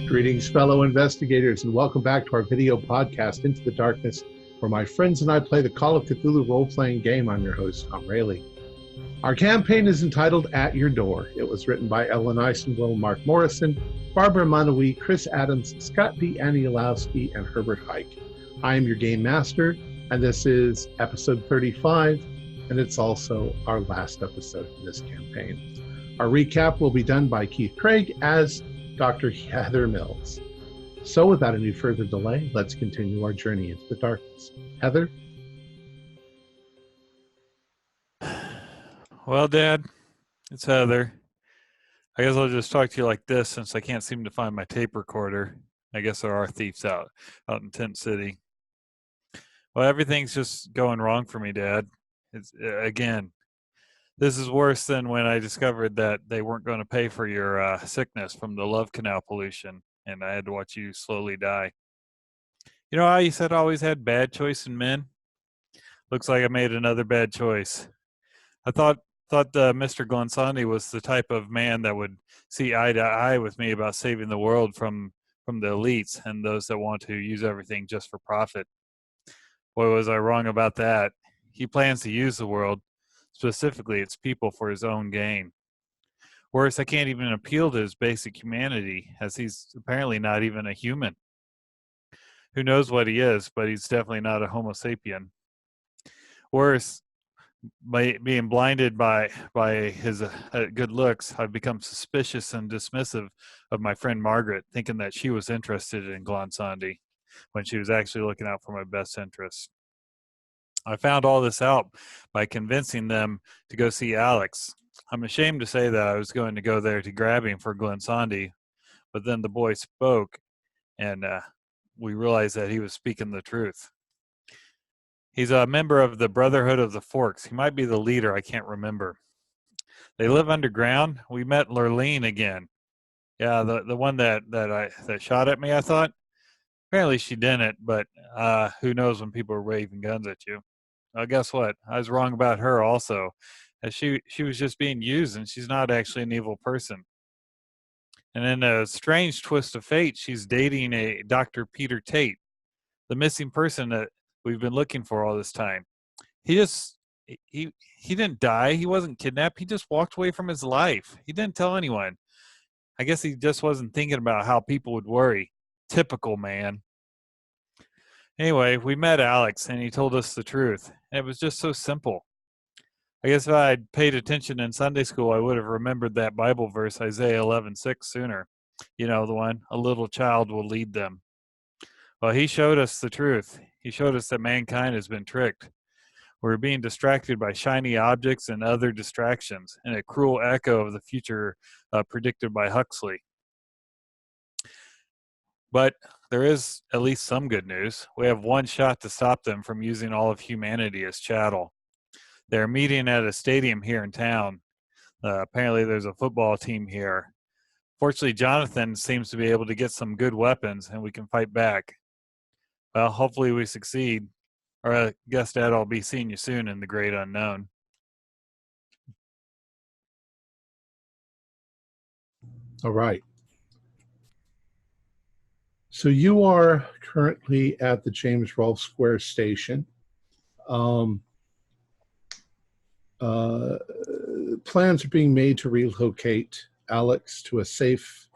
Greetings, fellow investigators, and welcome back to our video podcast, Into the Darkness, where my friends and I play the Call of Cthulhu role-playing game. I'm your host, Tom Rayleigh. Our campaign is entitled At Your Door. It was written by Ellen Eisenville, Mark Morrison, Barbara Monowee, Chris Adams, Scott D. Anielowski, and Herbert Hike. I am your game master, and this is episode 35, and it's also our last episode in this campaign. Our recap will be done by Keith Craig as Dr. Heather Mills. So without any further delay, let's continue our journey into the darkness. Heather? Well, Dad, it's Heather. I guess I'll just talk to you like this since I can't seem to find my tape recorder. I guess there are thieves out in Tent City. Well, everything's just going wrong for me, Dad. It's again. This is worse than when I discovered that they weren't going to pay for your sickness from the love canal pollution, and I had to watch you slowly die. You know how you said I always had bad choice in men? Looks like I made another bad choice. I thought Mr. Glensandi was the type of man that would see eye to eye with me about saving the world from the elites and those that want to use everything just for profit. Boy, was I wrong about that. He plans to use the world, specifically its people, for his own gain. Worse, I can't even appeal to his basic humanity, as he's apparently not even a human. Who knows what he is, but he's definitely not a Homo sapien. Worse, by being blinded by his good looks, I've become suspicious and dismissive of my friend Margaret, thinking that she was interested in Glensandi when she was actually looking out for my best interests. I found all this out by convincing them to go see Alex. I'm ashamed to say that I was going to go there to grab him for Glensandi, but then the boy spoke, and we realized that he was speaking the truth. He's a member of the Brotherhood of the Forks. He might be the leader, I can't remember. They live underground. We met Lurleen again. Yeah, the one that shot at me, I thought. Apparently she didn't, but who knows when people are waving guns at you. Well, guess what? I was wrong about her also. As she was just being used, and she's not actually an evil person. And in a strange twist of fate, she's dating a Dr. Peter Tate, the missing person that we've been looking for all this time. He didn't die. He wasn't kidnapped. He just walked away from his life. He didn't tell anyone. I guess he just wasn't thinking about how people would worry. Typical man. Anyway, we met Alex, and he told us the truth. And it was just so simple. I guess if I had paid attention in Sunday school, I would have remembered that Bible verse, Isaiah 11:6, sooner. You know, the one, a little child will lead them. Well, he showed us the truth. He showed us that mankind has been tricked. We're being distracted by shiny objects and other distractions, and a cruel echo of the future predicted by Huxley. But there is at least some good news. We have one shot to stop them from using all of humanity as chattel. They're meeting at a stadium here in town. Apparently there's a football team here. Fortunately, Jonathan seems to be able to get some good weapons, and we can fight back. Well, hopefully we succeed. Or I guess, Dad, I'll be seeing you soon in the great unknown. All right. So you are currently at the James Rolfe Square station. Plans are being made to relocate Alex to a safe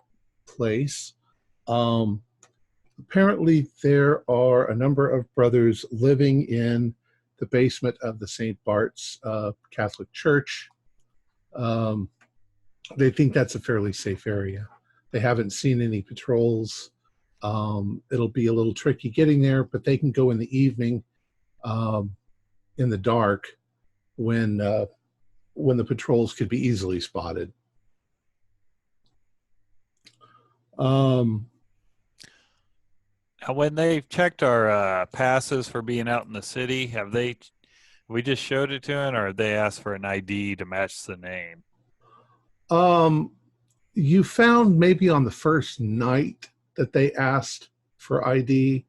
place. Apparently, there are a number of brothers living in the basement of the St. Bart's Catholic Church. They think that's a fairly safe area. They haven't seen any patrols. It'll be a little tricky getting there, but they can go in the evening in the dark when the patrols could be easily spotted. When they've checked our passes for being out in the city, we just showed it to them, or have they asked for an ID to match the name? You found maybe on the first night that they asked for ID,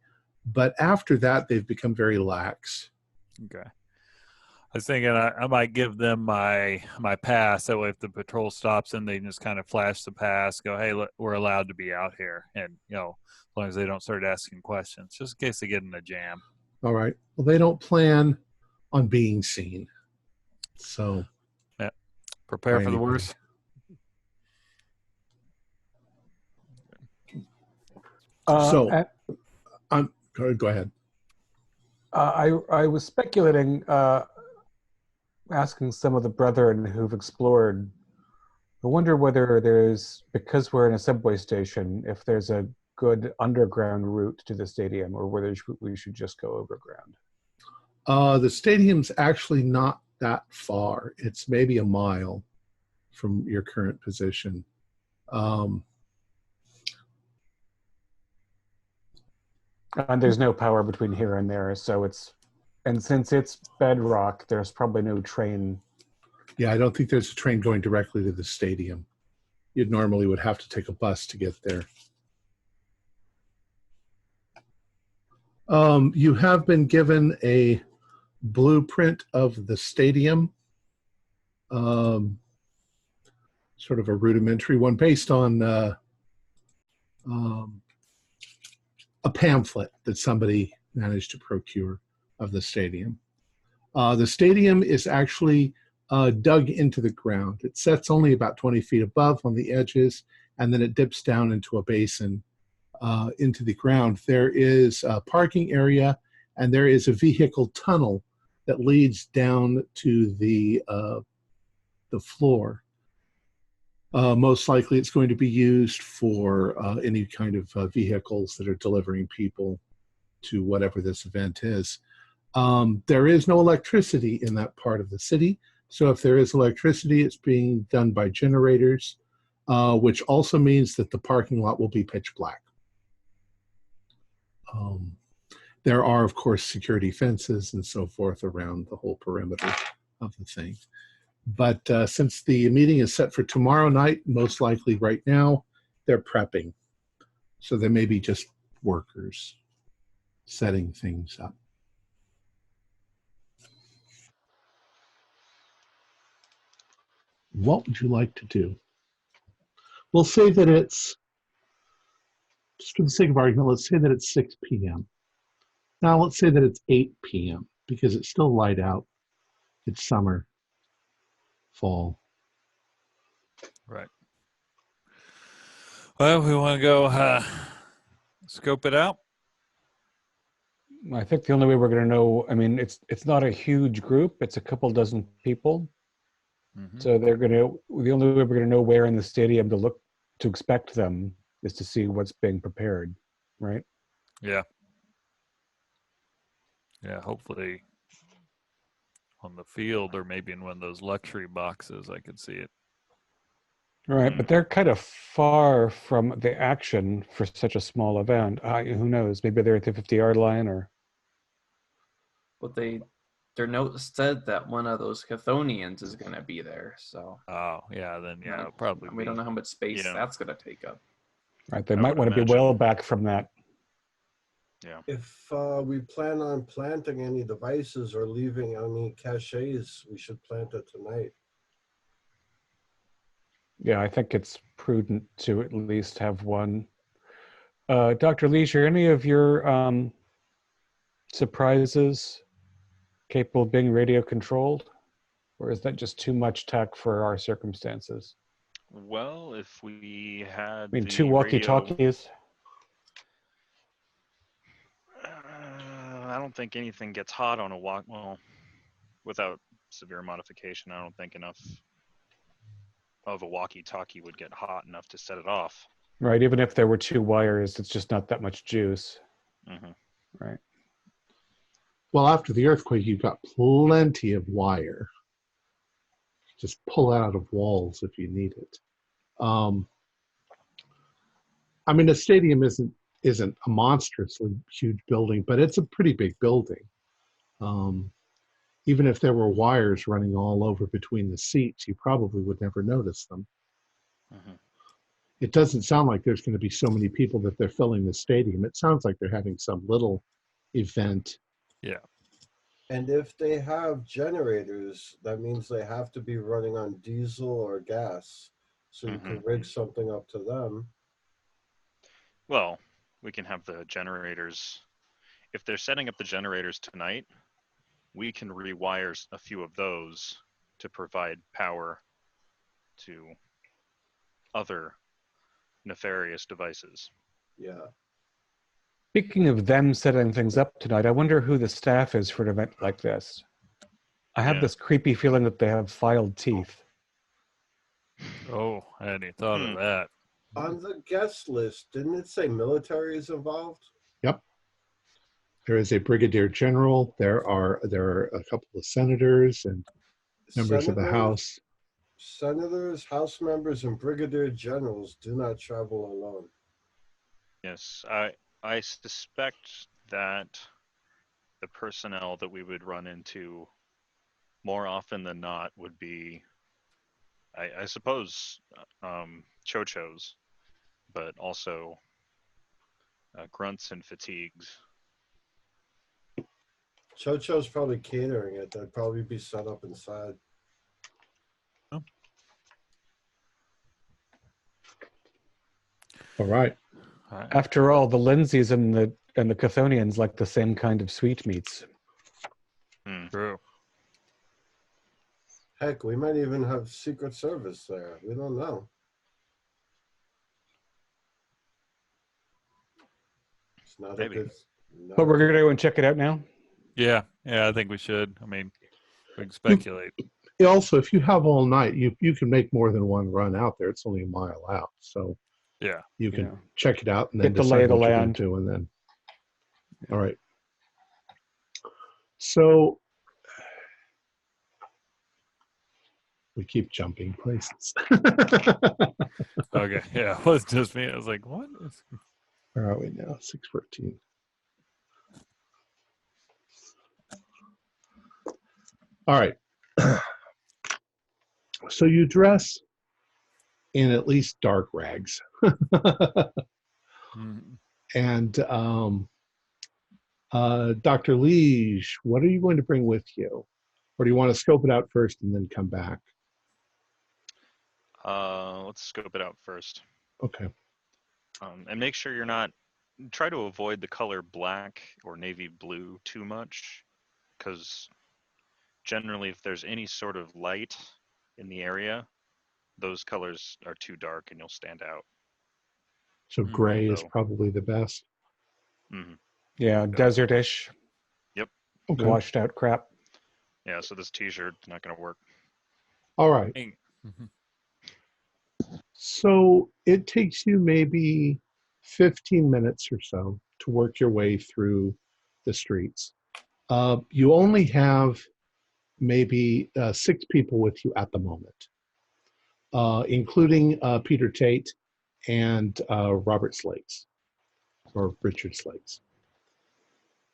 but after that they've become very lax. Okay. was thinking I might give them my pass. That way, if the patrol stops in, they can just kind of flash the pass, go, "Hey, look, we're allowed to be out here," and as long as they don't start asking questions, just in case they get in a jam. All right. Well, they don't plan on being seen, so Yeah, prepare for the anybody. worst. Go ahead. I was speculating, asking some of the brethren who've explored. I wonder whether because we're in a subway station, if there's a good underground route to the stadium, or whether we should just go overground. The stadium's actually not that far. It's maybe a mile from your current position. And there's no power between here and there, and since it's bedrock, there's probably no train. Yeah, I don't think there's a train going directly to the stadium. You normally would have to take a bus to get there. You have been given a blueprint of the stadium, sort of a rudimentary one based on a pamphlet that somebody managed to procure of the stadium. The stadium is actually dug into the ground. It sets only about 20 feet above on the edges, and then it dips down into a basin into the ground. There is a parking area, and there is a vehicle tunnel that leads down to the floor. Most likely it's going to be used for any kind of vehicles that are delivering people to whatever this event is. There is no electricity in that part of the city, so if there is electricity, it's being done by generators, which also means that the parking lot will be pitch black. There are, of course, security fences and so forth around the whole perimeter of the thing. But since the meeting is set for tomorrow night, most likely right now, they're prepping. So they may be just workers setting things up. What would you like to do? We'll say that it's, just for the sake of argument, let's say that it's 6 p.m. Now let's say that it's 8 p.m. because it's still light out. It's summer, fall. Right. Well, we want to go scope it out. I think the only way we're going to know, I mean, it's not a huge group. It's a couple dozen people. Mm-hmm. So the only way we're going to know where in the stadium to expect them is to see what's being prepared, right? Yeah. Yeah, hopefully on the field or maybe in one of those luxury boxes, I could see it. Right, but they're kind of far from the action for such a small event. Who knows? Maybe they're at the 50-yard line, or. Well, their note said that one of those Chthonians is going to be there. So. Oh yeah, then yeah, probably. We don't know how much space that's going to take up. Right, they might want to be well back from that. Yeah. If we plan on planting any devices or leaving any caches, we should plant it tonight. Yeah, I think it's prudent to at least have one. Dr. Leisure, any of your surprises capable of being radio controlled? Or is that just too much tech for our circumstances? Well, if we had... I mean, 2 walkie-talkies? I don't think anything gets hot on a walk. Well, without severe modification, I don't think enough of a walkie-talkie would get hot enough to set it off. Right, even if there were 2 wires, it's just not that much juice. Mm-hmm. Right. Well, after the earthquake, you've got plenty of wire. Just pull out of walls if you need it. I mean, a stadium isn't a monstrously huge building, but it's a pretty big building. Even if there were wires running all over between the seats, you probably would never notice them. Mm-hmm. It doesn't sound like there's going to be so many people that they're filling the stadium. It sounds like they're having some little event. Yeah. And if they have generators, that means they have to be running on diesel or gas. So you can rig something up to them. Well, we can have the generators. If they're setting up the generators tonight, we can rewire a few of those to provide power to other nefarious devices. Yeah. Speaking of them setting things up tonight, I wonder who the staff is for an event like this. I have Yeah. this creepy feeling that they have filed teeth. Oh, I hadn't even thought of that. On the guest list, didn't it say military is involved? Yep. There is a brigadier general. There are a couple of senators and members of the House. Senators, House members, and brigadier generals do not travel alone. Yes, I suspect that the personnel that we would run into more often than not would be, I suppose, chochos, but also grunts and fatigues. Chocho's probably catering it. They'd probably be set up inside. All right. After all, the Lindsays and the Chthonians like the same kind of sweetmeats. True. Heck, we might even have Secret Service there. We don't know. It's not Maybe. a good. not But a we're good- going to go and check it out now? Yeah, I think we should. I mean, we can speculate. Also, if you have all night, you can make more than one run out there. It's only a mile out, so Yeah. you can Yeah. check it out and then Get the lay decide of the what you're going land. to do, and then. All right. So we keep jumping places. Okay. Yeah. It was just me. I was like, what? Where are we now? 6:14. All right. So you dress in at least dark rags. And Dr. Liege, what are you going to bring with you? Or do you want to scope it out first and then come back? Let's scope it out first. Okay. And make sure you're not, try to avoid the color black or navy blue too much, because generally if there's any sort of light in the area, those colors are too dark and you'll stand out. So gray is So- probably the best. Yeah, desert-ish. Yep. Okay. Washed out crap. Yeah, so this t-shirt's not going to work. All right. So it takes you maybe 15 minutes or so to work your way through the streets. You only have maybe 6 people with you at the moment, including Peter Tate and Robert Slates, or Richard Slates.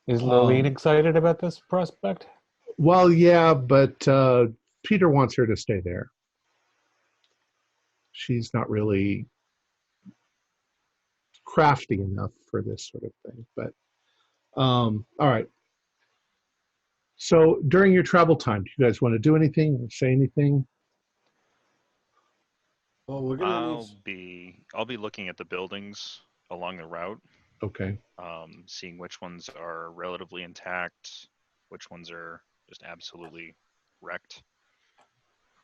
Is Lillian excited about this prospect? Well, yeah, but Peter wants her to stay there. She's not really crafty enough for this sort of thing. But all right. So during your travel time, do you guys want to do anything or say anything? Well, we're gonna need. I'll be looking at the buildings along the route, Okay. seeing which ones are relatively intact, which ones are just absolutely wrecked.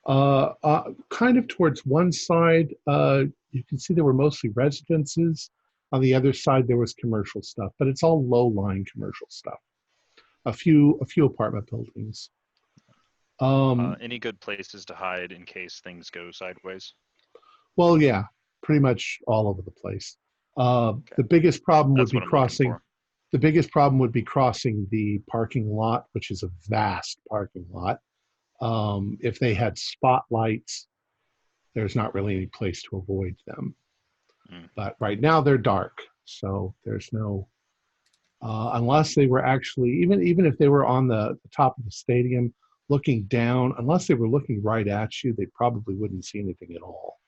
Kind of towards one side, you can see there were mostly residences. On the other side, there was commercial stuff, but it's all low-lying commercial stuff. A few apartment buildings. Any good places to hide in case things go sideways? Well, yeah, pretty much all over the place. The biggest problem would be crossing. The biggest problem would be crossing the parking lot, which is a vast parking lot. If they had spotlights, there's not really any place to avoid them. But right now they're dark, so there's no. Unless they were actually, even if they were on the top of the stadium looking down, unless they were looking right at you, they probably wouldn't see anything at all.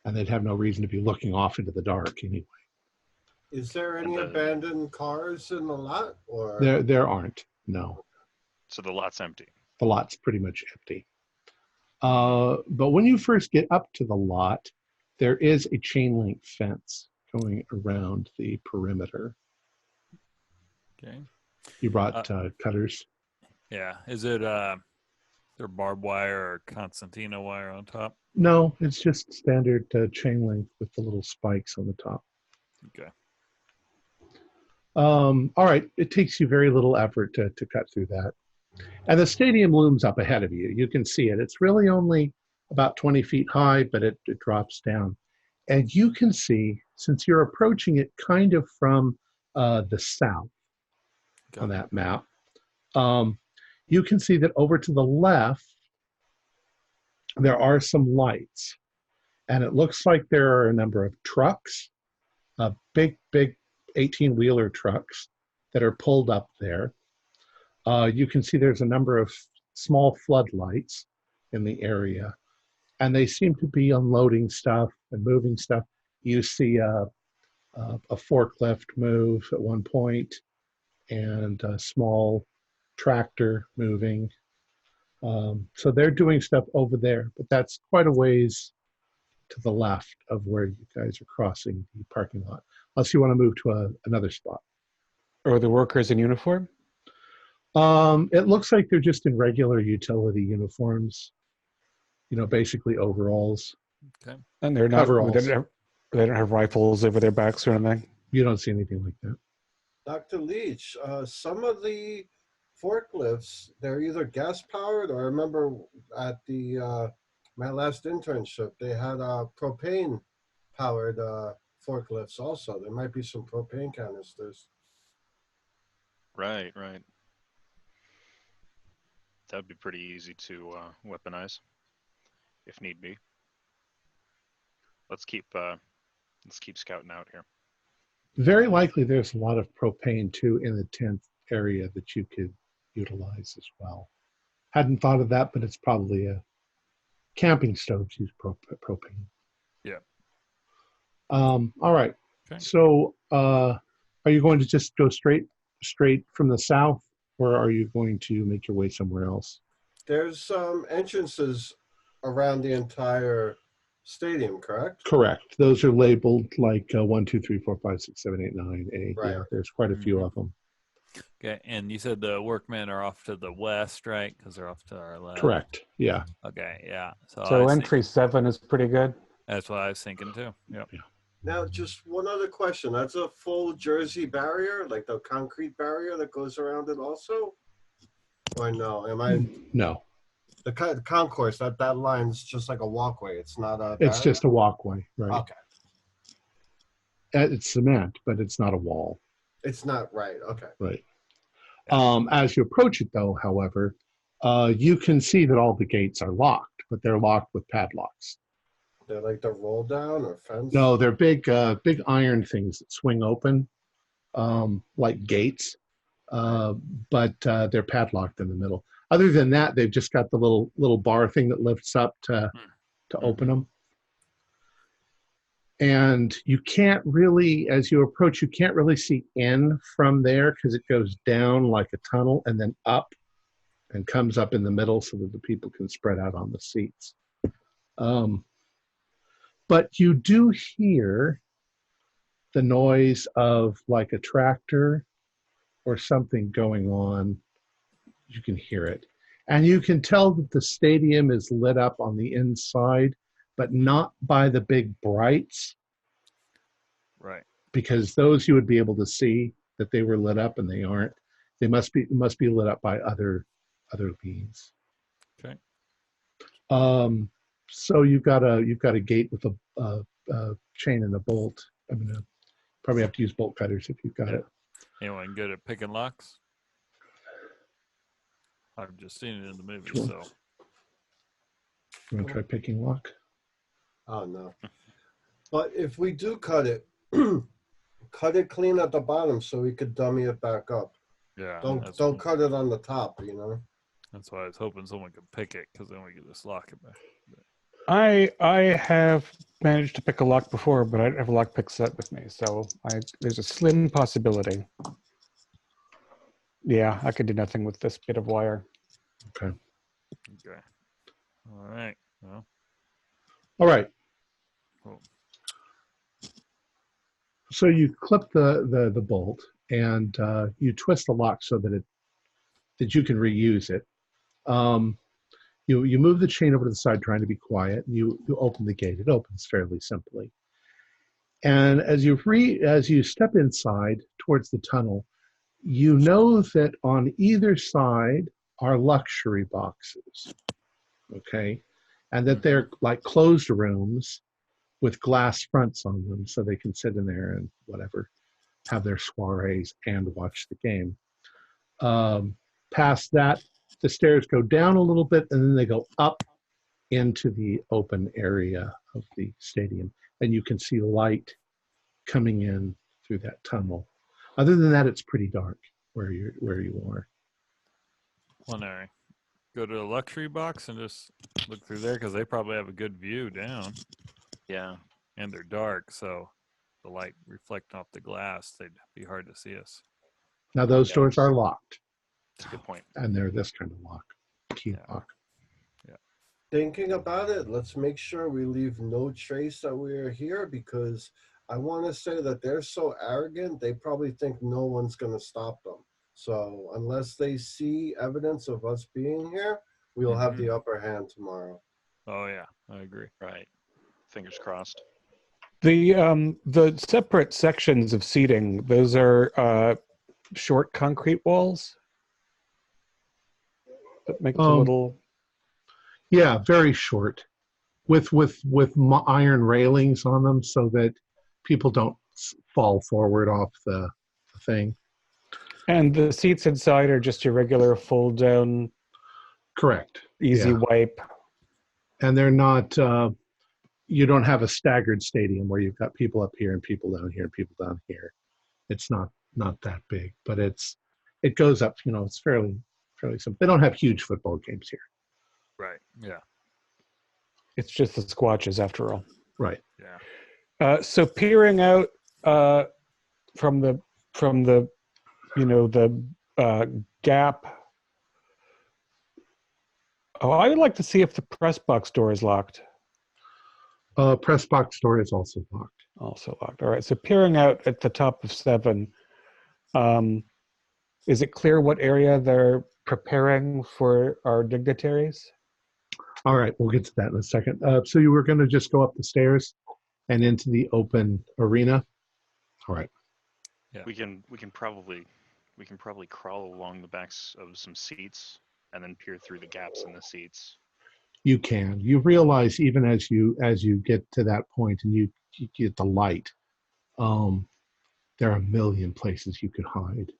And they'd have no reason to be looking off into the dark anyway. Is there any abandoned cars in the lot, or There aren't, no. So the lot's empty. The lot's pretty much empty. But when you first get up to the lot, there is a chain link fence going around the perimeter. Okay. You brought cutters. Yeah. Is it there barbed wire or concertina wire on top? No, it's just standard chain link with the little spikes on the top. Okay. All right. It takes you very little effort to cut through that. And the stadium looms up ahead of you. You can see it. It's really only about 20 feet high, but it drops down. And you can see, since you're approaching it kind of from the south on that map, you can see that over to the left, there are some lights. And it looks like there are a number of trucks, big 18-wheeler trucks that are pulled up there. You can see there's a number of small floodlights in the area, and they seem to be unloading stuff and moving stuff. You see a forklift move at one point, and a small tractor moving. So they're doing stuff over there, but that's quite a ways to the left of where you guys are crossing the parking lot, unless you want to move to another spot. Are the workers in uniform? It looks like they're just in regular utility uniforms, basically overalls. Okay. And they're not. Coveralls. They don't have rifles over their backs or anything. You don't see anything like that. Dr. Leach, some of the forklifts, they're either gas powered, or I remember at the my last internship, they had propane powered forklifts also. There might be some propane canisters. Right. That'd be pretty easy to weaponize, if need be. Let's keep scouting out here. Very likely there's a lot of propane too in the 10th area that you could utilize as well. Hadn't thought of that, but it's probably camping stoves use propane. Yeah. All right. Okay. So are you going to just go straight from the south, or are you going to make your way somewhere else? There's some entrances around the entire stadium, correct? Correct. Those are labeled like 1, 2, 3, 4, 5, 6, 7, 8, 9, 8. Right. Yeah, there's quite a few of them. Okay. And you said the workmen are off to the west, right? Because they're off to our left. Correct. Yeah. Okay. Yeah. So entry 7 is pretty good. That's what I was thinking too. Yep. Yeah. Now, just one other question. That's a full Jersey barrier, like the concrete barrier that goes around it also? Or no? No. The concourse, that line's just like a walkway. It's not a barrier? It's just a walkway, right? Okay. It's cement, but it's not a wall. It's not right. Okay. Right. As you approach it, though, however, you can see that all the gates are locked, but they're locked with padlocks. They're like the roll down or fence? No, they're big iron things that swing open, like gates, but they're padlocked in the middle. Other than that, they've just got the little bar thing that lifts up to open them. And you can't really, as you approach, you can't really see in from there because it goes down like a tunnel and then up and comes up in the middle so that the people can spread out on the seats. But you do hear the noise of like a tractor or something going on. You can hear it. And you can tell that the stadium is lit up on the inside, but not by the big brights. Right. Because those you would be able to see that they were lit up, and they aren't. They must be lit up by other means. Okay. So you've got a gate with a chain and a bolt. I mean, probably have to use bolt cutters if you've got it. Anyone good at picking locks? I've just seen it in the movie, Sure. so. You want to try picking lock? Oh, no. But if we do cut it, cut it clean at the bottom so we could dummy it back up. Yeah. Don't cut it on the top, you know? That's why I was hoping someone could pick it, because then we could just lock it back. I have managed to pick a lock before, but I don't have a lock pick set with me, so there's a slim possibility. Yeah, I could do nothing with this bit of wire. Okay. All right. Well, All right. cool. So you clip the bolt and you twist the lock so that you can reuse it. You move the chain over to the side, trying to be quiet. And you open the gate. It opens fairly simply. And as you step inside towards the tunnel, you know that on either side are luxury boxes. Okay, and that they're like closed rooms with glass fronts on them, so they can sit in there and whatever, have their soirees and watch the game. Past that, the stairs go down a little bit, and then they go up into the open area of the stadium, and you can see light coming in through that tunnel. Other than that, it's pretty dark where you are. Well, no. Go to the luxury box and just look through there because they probably have a good view down. Yeah. And they're dark, so the light reflecting off the glass, they'd be hard to see us. Now those doors are locked. That's a good point. And they're this kind of lock, key lock. Yeah. Thinking about it, let's make sure we leave no trace that we're here, because I want to say that they're so arrogant, they probably think no one's going to stop them. So unless they see evidence of us being here, we'll have the upper hand tomorrow. Oh yeah, I agree. Right. Fingers crossed. The separate sections of seating, those are short concrete walls that make it a little. Yeah, very short, with iron railings on them so that people don't fall forward off the thing. And the seats inside are just your regular fold down. Correct. Easy wipe. And they're not. You don't have a staggered stadium where you've got people up here and people down here and people down here. It's not that big, but it goes up. It's fairly simple. They don't have huge football games here. Right. Yeah. It's just the squatches after all. Right. Yeah. So peering out from the gap. Oh, I would like to see if the press box door is locked. Press box door is also locked. Also locked. All right. So peering out at the top of 7, is it clear what area they're preparing for our dignitaries? All right, we'll get to that in a second. So you were going to just go up the stairs and into the open arena. All right. Yeah. We can probably crawl along the backs of some seats and then peer through the gaps in the seats. You can. You realize even as you get to that point and you get the light, there are a million places you could hide.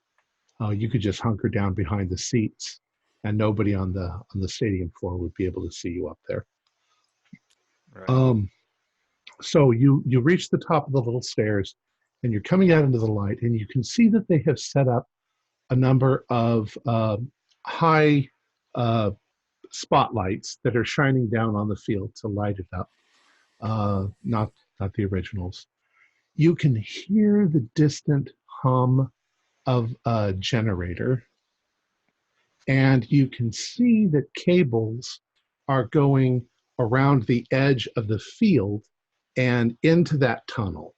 You could just hunker down behind the seats, and nobody on the stadium floor would be able to see you up there. Right. So you reach the top of the little stairs, and you're coming out into the light, and you can see that they have set up a number of high spotlights that are shining down on the field to light it up. Not the originals. You can hear the distant hum of a generator, and you can see that cables are going around the edge of the field and into that tunnel.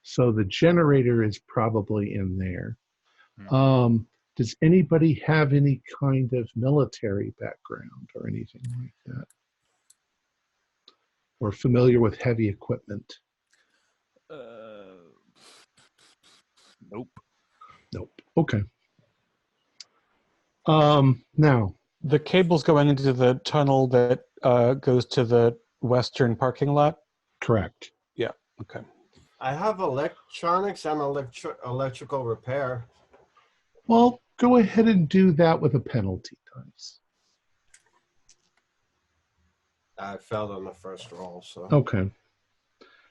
So the generator is probably in there. Does anybody have any kind of military background or anything like that? Or familiar with heavy equipment? Nope. Okay. Now, the cable's going into the tunnel that goes to the western parking lot. Correct. Yeah. Okay. I have electronics and electrical repair. Well, go ahead and do that with a penalty dice. I failed on the first roll, so. Okay.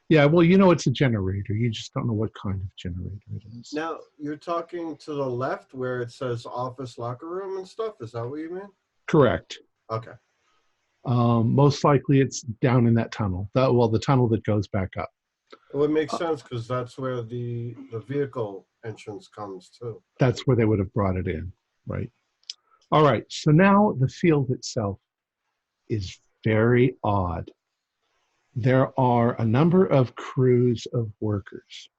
Yeah, well, it's a generator. You just don't know what kind of generator it is. Now, you're talking to the left where it says office locker room and stuff? Is that what you mean? Correct. Okay. Most likely it's down in that tunnel. The tunnel that goes back up. It would make sense because that's where the vehicle entrance comes too. That's where they would have brought it in, right? All right, so now the field itself is very odd. There are a number of crews of workers.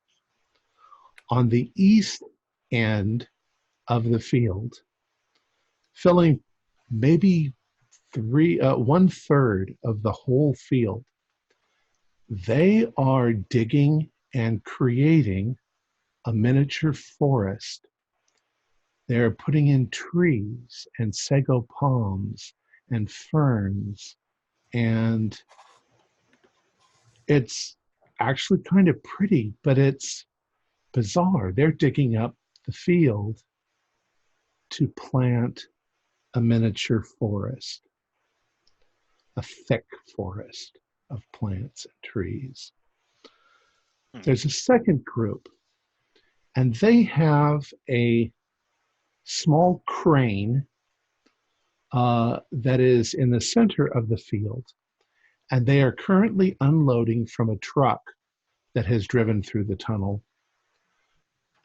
On the east end of the field, filling maybe 1/3 of the whole field, they are digging and creating a miniature forest. They're putting in trees and sago palms and ferns, and it's actually kind of pretty, but it's bizarre. They're digging up the field to plant a miniature forest, a thick forest of plants and trees. There's a second group, and they have a small crane that is in the center of the field, and they are currently unloading from a truck that has driven through the tunnel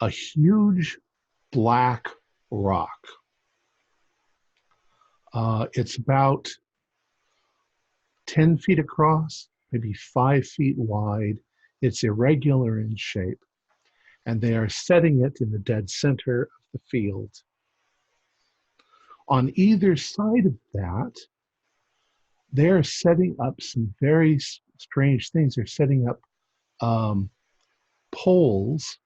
a huge black rock. It's about 10 feet across, maybe 5 feet wide. It's irregular in shape, and they are setting it in the dead center of the field. On either side of that, they're setting up some very strange things. They're setting up poles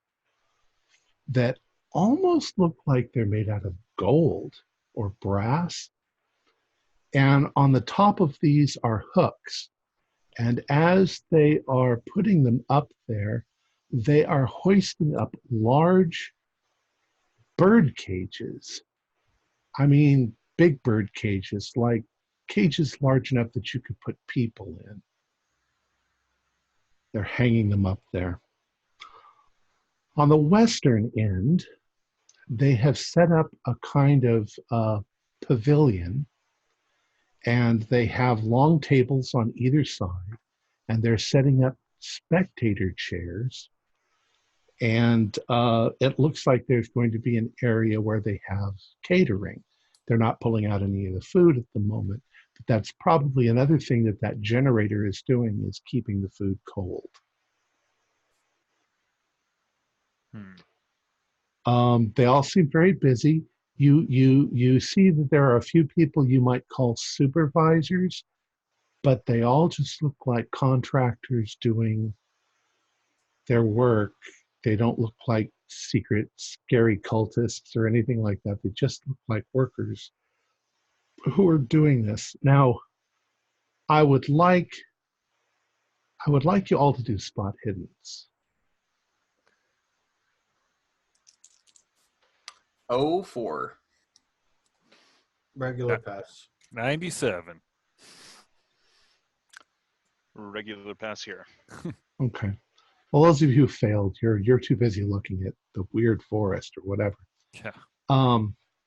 that almost look like they're made out of gold or brass. And on the top of these are hooks. And as they are putting them up there, they are hoisting up large bird cages. I mean, big bird cages, like cages large enough that you could put people in. They're hanging them up there. On the western end, they have set up a kind of pavilion, and they have long tables on either side, and they're setting up spectator chairs. And it looks like there's going to be an area where they have catering. They're not pulling out any of the food at the moment, but that's probably another thing that generator is doing, is keeping the food cold. They all seem very busy. You see that there are a few people you might call supervisors, but they all just look like contractors doing their work. They don't look like secret, scary cultists or anything like that. They just look like workers who are doing this. Now, I would like you all to do spot hiddens. 04. Regular pass. 97. Regular pass here. Okay. Well, those of you who failed, you're too busy looking at the weird forest or whatever. Yeah.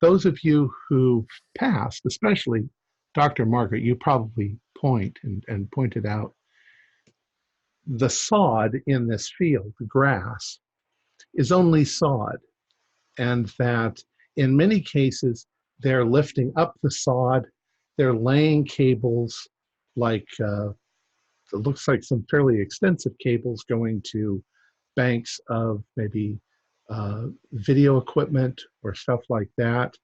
Those of you who passed, especially Dr. Margaret, you probably pointed out the sod in this field, the grass, is only sod, and that in many cases they're lifting up the sod, they're laying cables like it looks like some fairly extensive cables going to banks of maybe video equipment or stuff like that.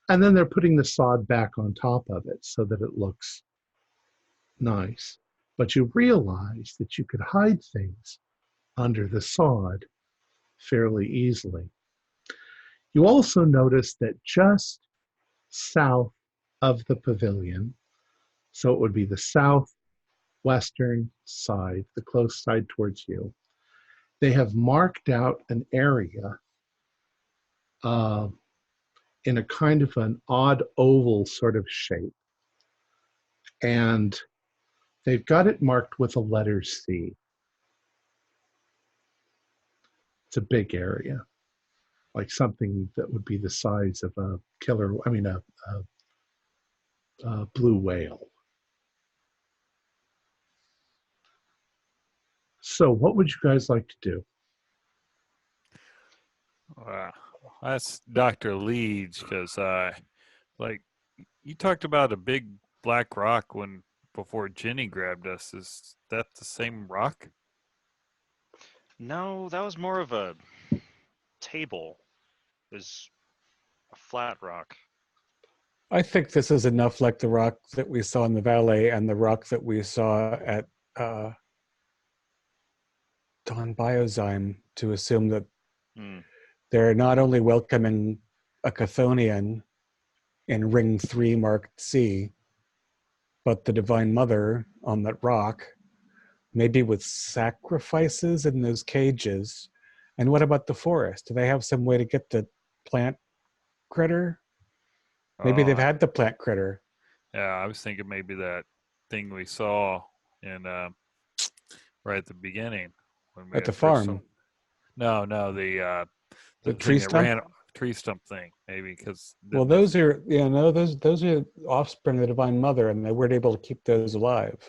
And then they're putting the sod back on top of it so that it looks nice. But you realize that you could hide things under the sod fairly easily. You also notice that just south of the pavilion, so it would be the southwestern side, the close side towards you, they have marked out an area in a kind of an odd oval sort of shape. And they've got it marked with a letter C. It's a big area, like something that would be the size of a blue whale. So, what would you guys like to do? That's Dr. Leeds, because like you talked about a big black rock before Jenny grabbed us. Is that the same rock? No, that was more of a table. Is a flat rock. I think this is enough like the rock that we saw in the valley and the rock that we saw at Don Biozyme to assume that they're not only welcoming a Chthonian in Ring 3 marked C, but the Divine Mother on that rock, maybe with sacrifices in those cages. And what about the forest? Do they have some way to get the plant critter? Maybe they've had the plant critter. Yeah, I was thinking maybe that thing we saw in right at the beginning when we At the had first farm. No, The the tree thing that stump? tree stump thing, maybe because Well, those are those are offspring of the Divine Mother, and they weren't able to keep those alive.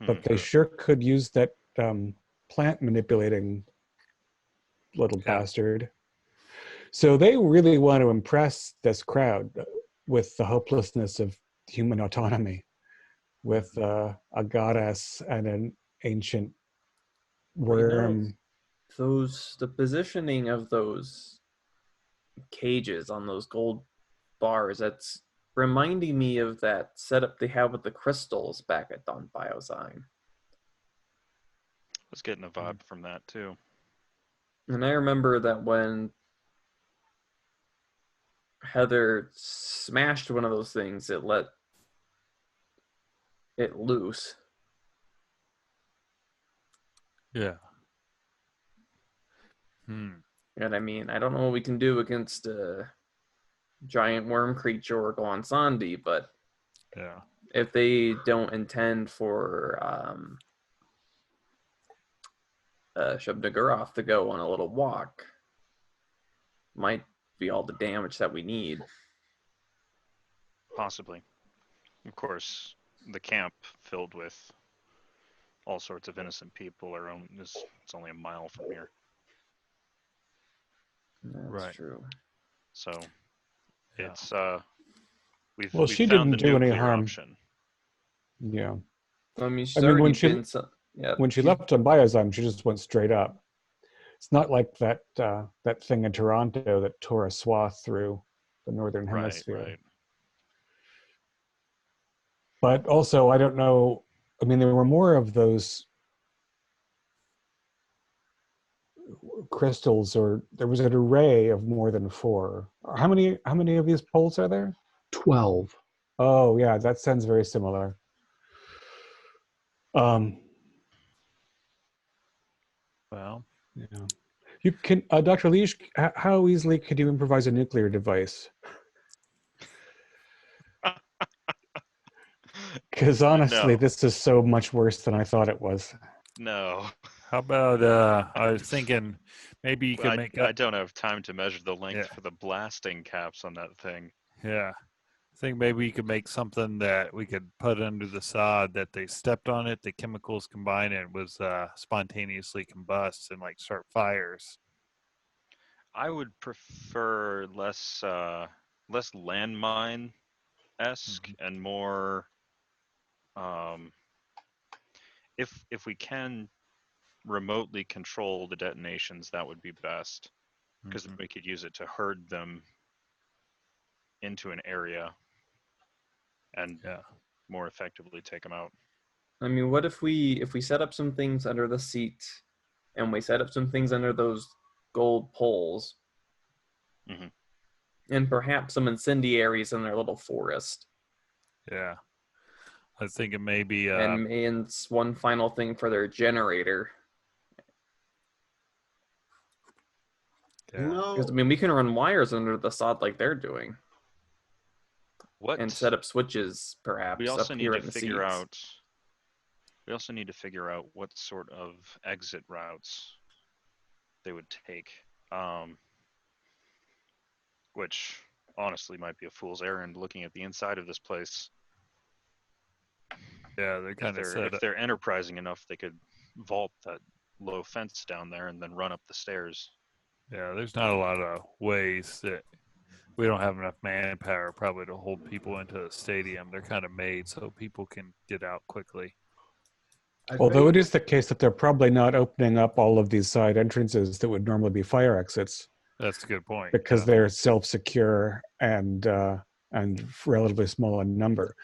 But they sure could use that plant manipulating little bastard. So they really want to impress this crowd with the hopelessness of human autonomy, with a goddess and an ancient worm. The positioning of those cages on those gold bars, that's reminding me of that setup they have with the crystals back at Don Biozyme. I was getting a vibe from that too. And I remember that when Heather smashed one of those things, it let it loose. Yeah. And I mean, I don't know what we can do against a giant worm creature or Glansandi, but if they don't intend for Shub-Niggurath to go on a little walk, might be all the damage that we need. Possibly. Of course, the camp filled with all sorts of innocent people it's only a mile from here. That's true. So it's we've She found didn't the do any nuclear harm. option. Yeah. I mean, when she left on Biozyme, she just went straight up. It's not like that thing in Toronto that tore a swath through the northern hemisphere. Right. But also, I don't know. I mean, there were more of those crystals, or there was an array of more than 4. How many of these poles are there? 12. Oh, yeah, that sounds very similar. Well, yeah. You can, Dr. Leash, how easily could you improvise a nuclear device? Because honestly, this is so much worse than I thought it was. No. How about I was thinking maybe you could make up. I don't have time to measure the length for the blasting caps on that thing. Yeah. I think maybe you could make something that we could put under the sod that they stepped on it, the chemicals combine, and it was spontaneously combusts and like start fires. I would prefer less landmine-esque and more if we can remotely control the detonations, that would be best, because we could use it to herd them into an area and more effectively take them out. I mean, what if we set up some things under the seat and we set up some things under those gold poles and perhaps some incendiaries in their little forest? Yeah. I was thinking maybe and one final thing for their generator. Yeah. Because I mean, we can run wires under the sod like they're doing. And set up switches, perhaps. We also need to figure out. We also need to figure out what sort of exit routes they would take, which honestly might be a fool's errand looking at the inside of this place. Yeah, they're kind of set if they're enterprising enough, they could vault that low fence down there and then run up the stairs. Yeah, there's not a lot of ways that we don't have enough manpower probably to hold people into a stadium. They're kind of made so people can get out quickly. Although it is the case that they're probably not opening up all of these side entrances that would normally be fire exits. That's a good point. Because they're self-secure and relatively small in number.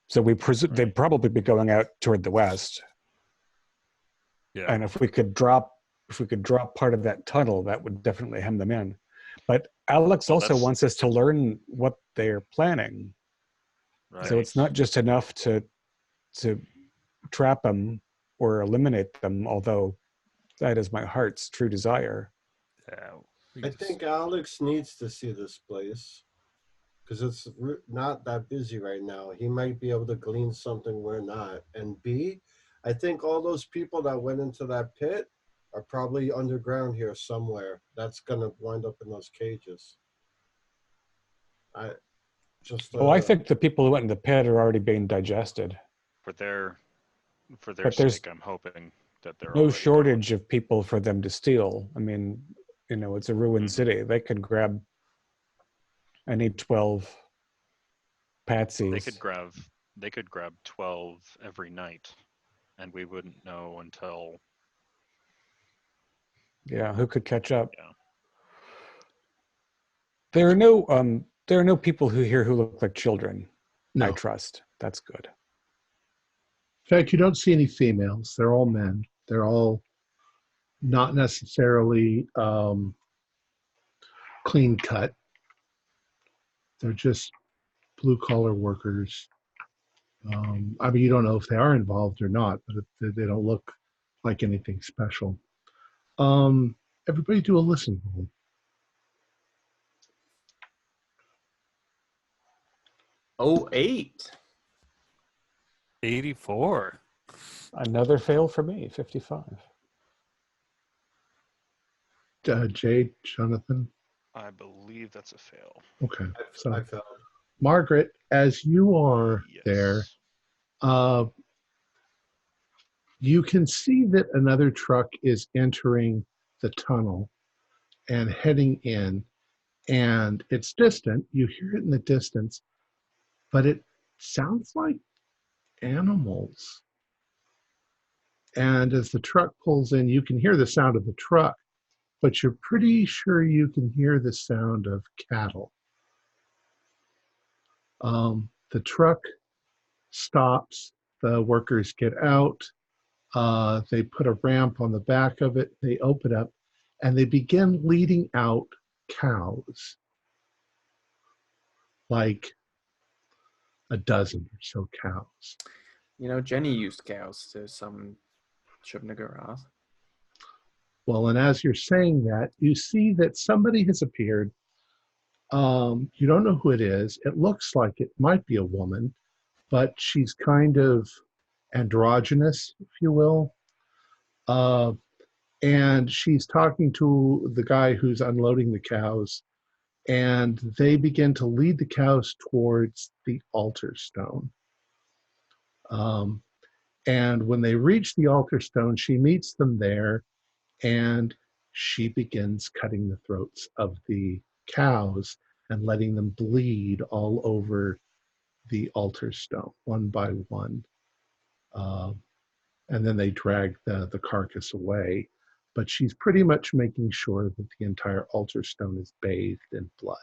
So we presume they'd probably be going out toward the west. Yeah. And if we could drop part of that tunnel, that would definitely hem them in. But Alex also wants us to learn what they're planning. Right. So it's not just enough to trap them or eliminate them, although that is my heart's true desire. Yeah. I think Alex needs to see this place because it's not that busy right now. He might be able to glean something we're not. And B, I think all those people that went into that pit are probably underground here somewhere. That's going to wind up in those cages. I think the people who went in the pit are already being digested. For their sake, I'm hoping that they're no shortage of people for them to steal. I mean, it's a ruined city. They could grab any 12 patsies. They could grab 12 every night, and we wouldn't know until. Yeah, who could catch up? Yeah. There are no people here who look like children. No. I trust. That's good. In fact, you don't see any females. They're all men. They're all not necessarily clean cut. They're just blue-collar workers. I mean, you don't know if they are involved or not, but they don't look like anything special. Everybody do a listen roll. 08. 84. Another fail for me, 55. Jade, Jonathan? I believe that's a fail. Okay. So, I failed. Margaret, as you are there, you can see that another truck is entering the tunnel and heading in, and it's distant. You hear it in the distance, but it sounds like animals. And as the truck pulls in, you can hear the sound of the truck, but you're pretty sure you can hear the sound of cattle. The truck stops, the workers get out, they put a ramp on the back of it, they open up, and they begin leading out cows, like a dozen or so cows. Jenny used cows to summon Shub-Niggurath. Well, and as you're saying that, you see that somebody has appeared. You don't know who it is. It looks like it might be a woman, but she's kind of androgynous, if you will. And she's talking to the guy who's unloading the cows, and they begin to lead the cows towards the altar stone. And when they reach the altar stone, she meets them there, and she begins cutting the throats of the cows and letting them bleed all over the altar stone, one by one. And then they drag the carcass away. But she's pretty much making sure that the entire altar stone is bathed in blood.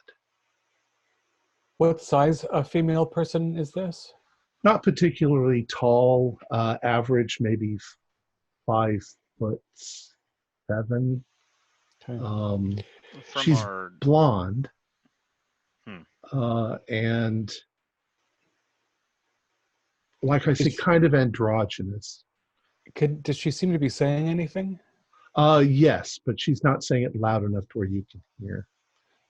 What size a female person is this? Not particularly tall, average, maybe 5'7". Okay. She's blonde, and like I said, kind of androgynous. Does she seem to be saying anything? Yes, but she's not saying it loud enough to where you can hear.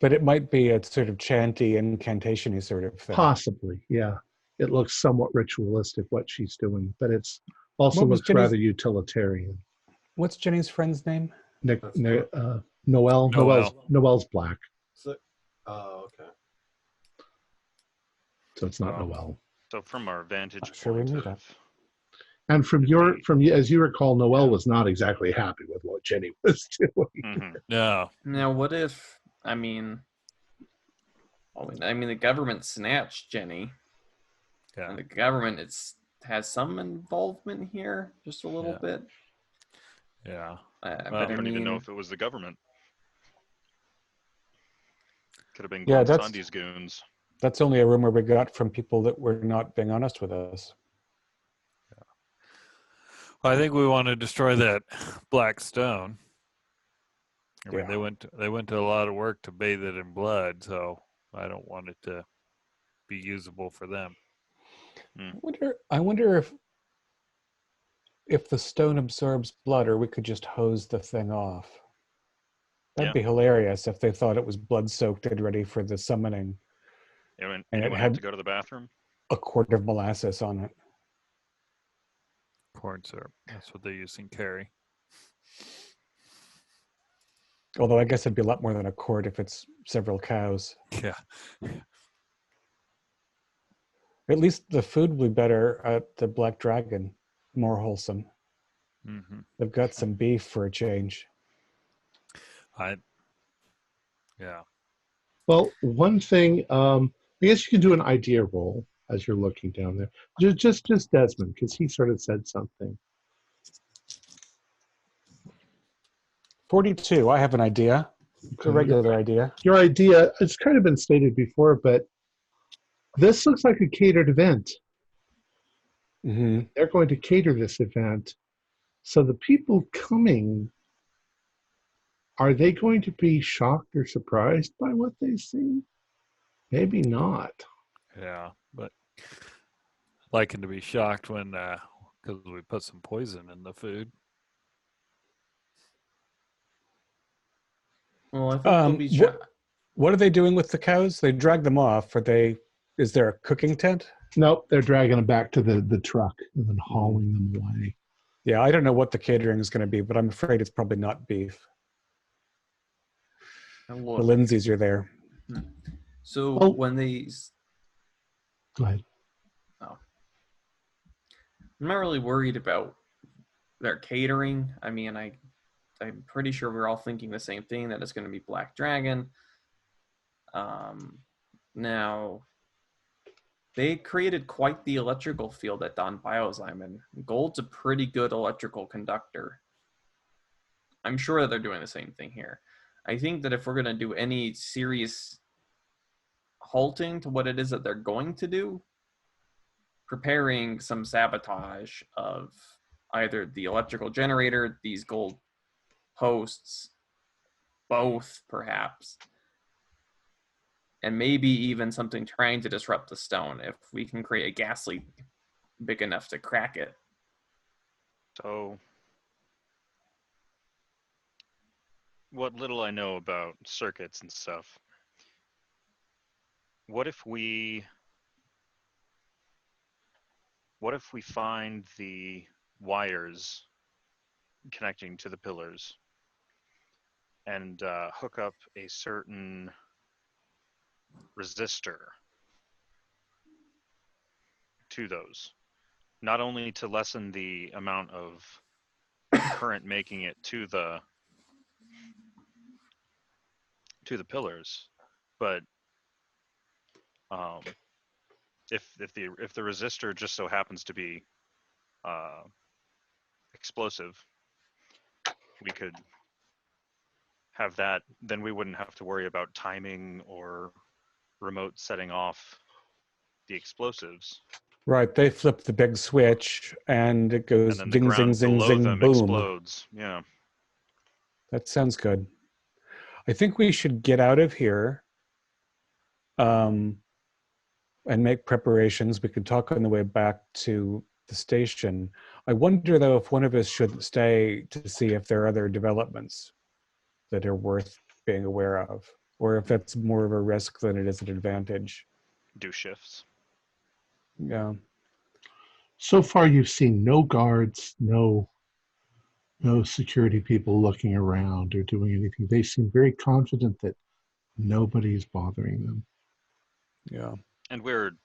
But it might be a sort of chanty, incantation-y sort of thing. Possibly, yeah. It looks somewhat ritualistic what she's doing, but it's also looks rather utilitarian. What's Jenny's friend's name? Noelle. Noelle. Noelle's black. Okay. So it's not Noelle. So from our vantage Sure we point knew of that. And as you recall, Noelle was not exactly happy with what Jenny was doing. No. Now, what if, the government snatched Jenny, Yeah. and the government has some involvement here, just a little bit. Yeah. But I don't even know if it was the government. Could have been Yeah, Sandy's goons. That's only a rumor we got from people that were not being honest with us. Well, I think we want to destroy that black stone. I mean, Yeah. they went to a lot of work to bathe it in blood, so I don't want it to be usable for them. I wonder if the stone absorbs blood, or we could just hose the thing off. That'd be hilarious if they thought it was blood soaked and ready for the summoning. And it anyone had have to go to the bathroom? a quart of molasses on it. Corn syrup. That's what they use in Carrie. Although I guess it'd be a lot more than a quart if it's several cows. Yeah. At least the food will be better at the Black Dragon. More wholesome. Mm-hmm. They've got some beef for a change. Yeah. Well, one thing, I guess you can do an idea roll as you're looking down there. Just Desmond, because he sort of said something. 42. I have an idea. It's a regular idea. Your idea, it's kind of been stated before, but this looks like a catered event. Mm-hmm. They're going to cater this event. So the people coming, are they going to be shocked or surprised by what they see? Maybe not. Yeah, but liking to be shocked when because we put some poison in the food. Well, I think they'll be shocked. What are they doing with the cows? They drag them off. Is there a cooking tent? Nope, they're dragging them back to the truck and then hauling them away. Yeah, I don't know what the catering is going to be, but I'm afraid it's probably not beef. The Lindsays are there. So when they... Go ahead. Oh. I'm not really worried about their catering. I mean, I'm pretty sure we're all thinking the same thing, that it's going to be Black Dragon. Now, they created quite the electrical field at Don Biozyme, and gold's a pretty good electrical conductor. I'm sure that they're doing the same thing here. I think that if we're going to do any serious halting to what it is that they're going to do, preparing some sabotage of either the electrical generator, these gold posts, both perhaps, and maybe even something trying to disrupt the stone if we can create a gas leak big enough to crack it. So, what little I know about circuits and stuff, what if we find the wires connecting to the pillars and hook up a certain resistor to those, not only to lessen the amount of current making it to the pillars, but if the resistor just so happens to be explosive, we could have that. Then we wouldn't have to worry about timing or remote setting off the explosives. Right, they flip the big switch and it goes And then ding, zing, zing, below zing, them boom. explodes. Yeah. That sounds good. I think we should get out of here and make preparations. We could talk on the way back to the station. I wonder, though, if one of us should stay to see if there are other developments that are worth being aware of, or if that's more of a risk than it is an advantage. Do shifts. Yeah. So far, you've seen no guards, no security people looking around or doing anything. They seem very confident that nobody's bothering them. Yeah. And we're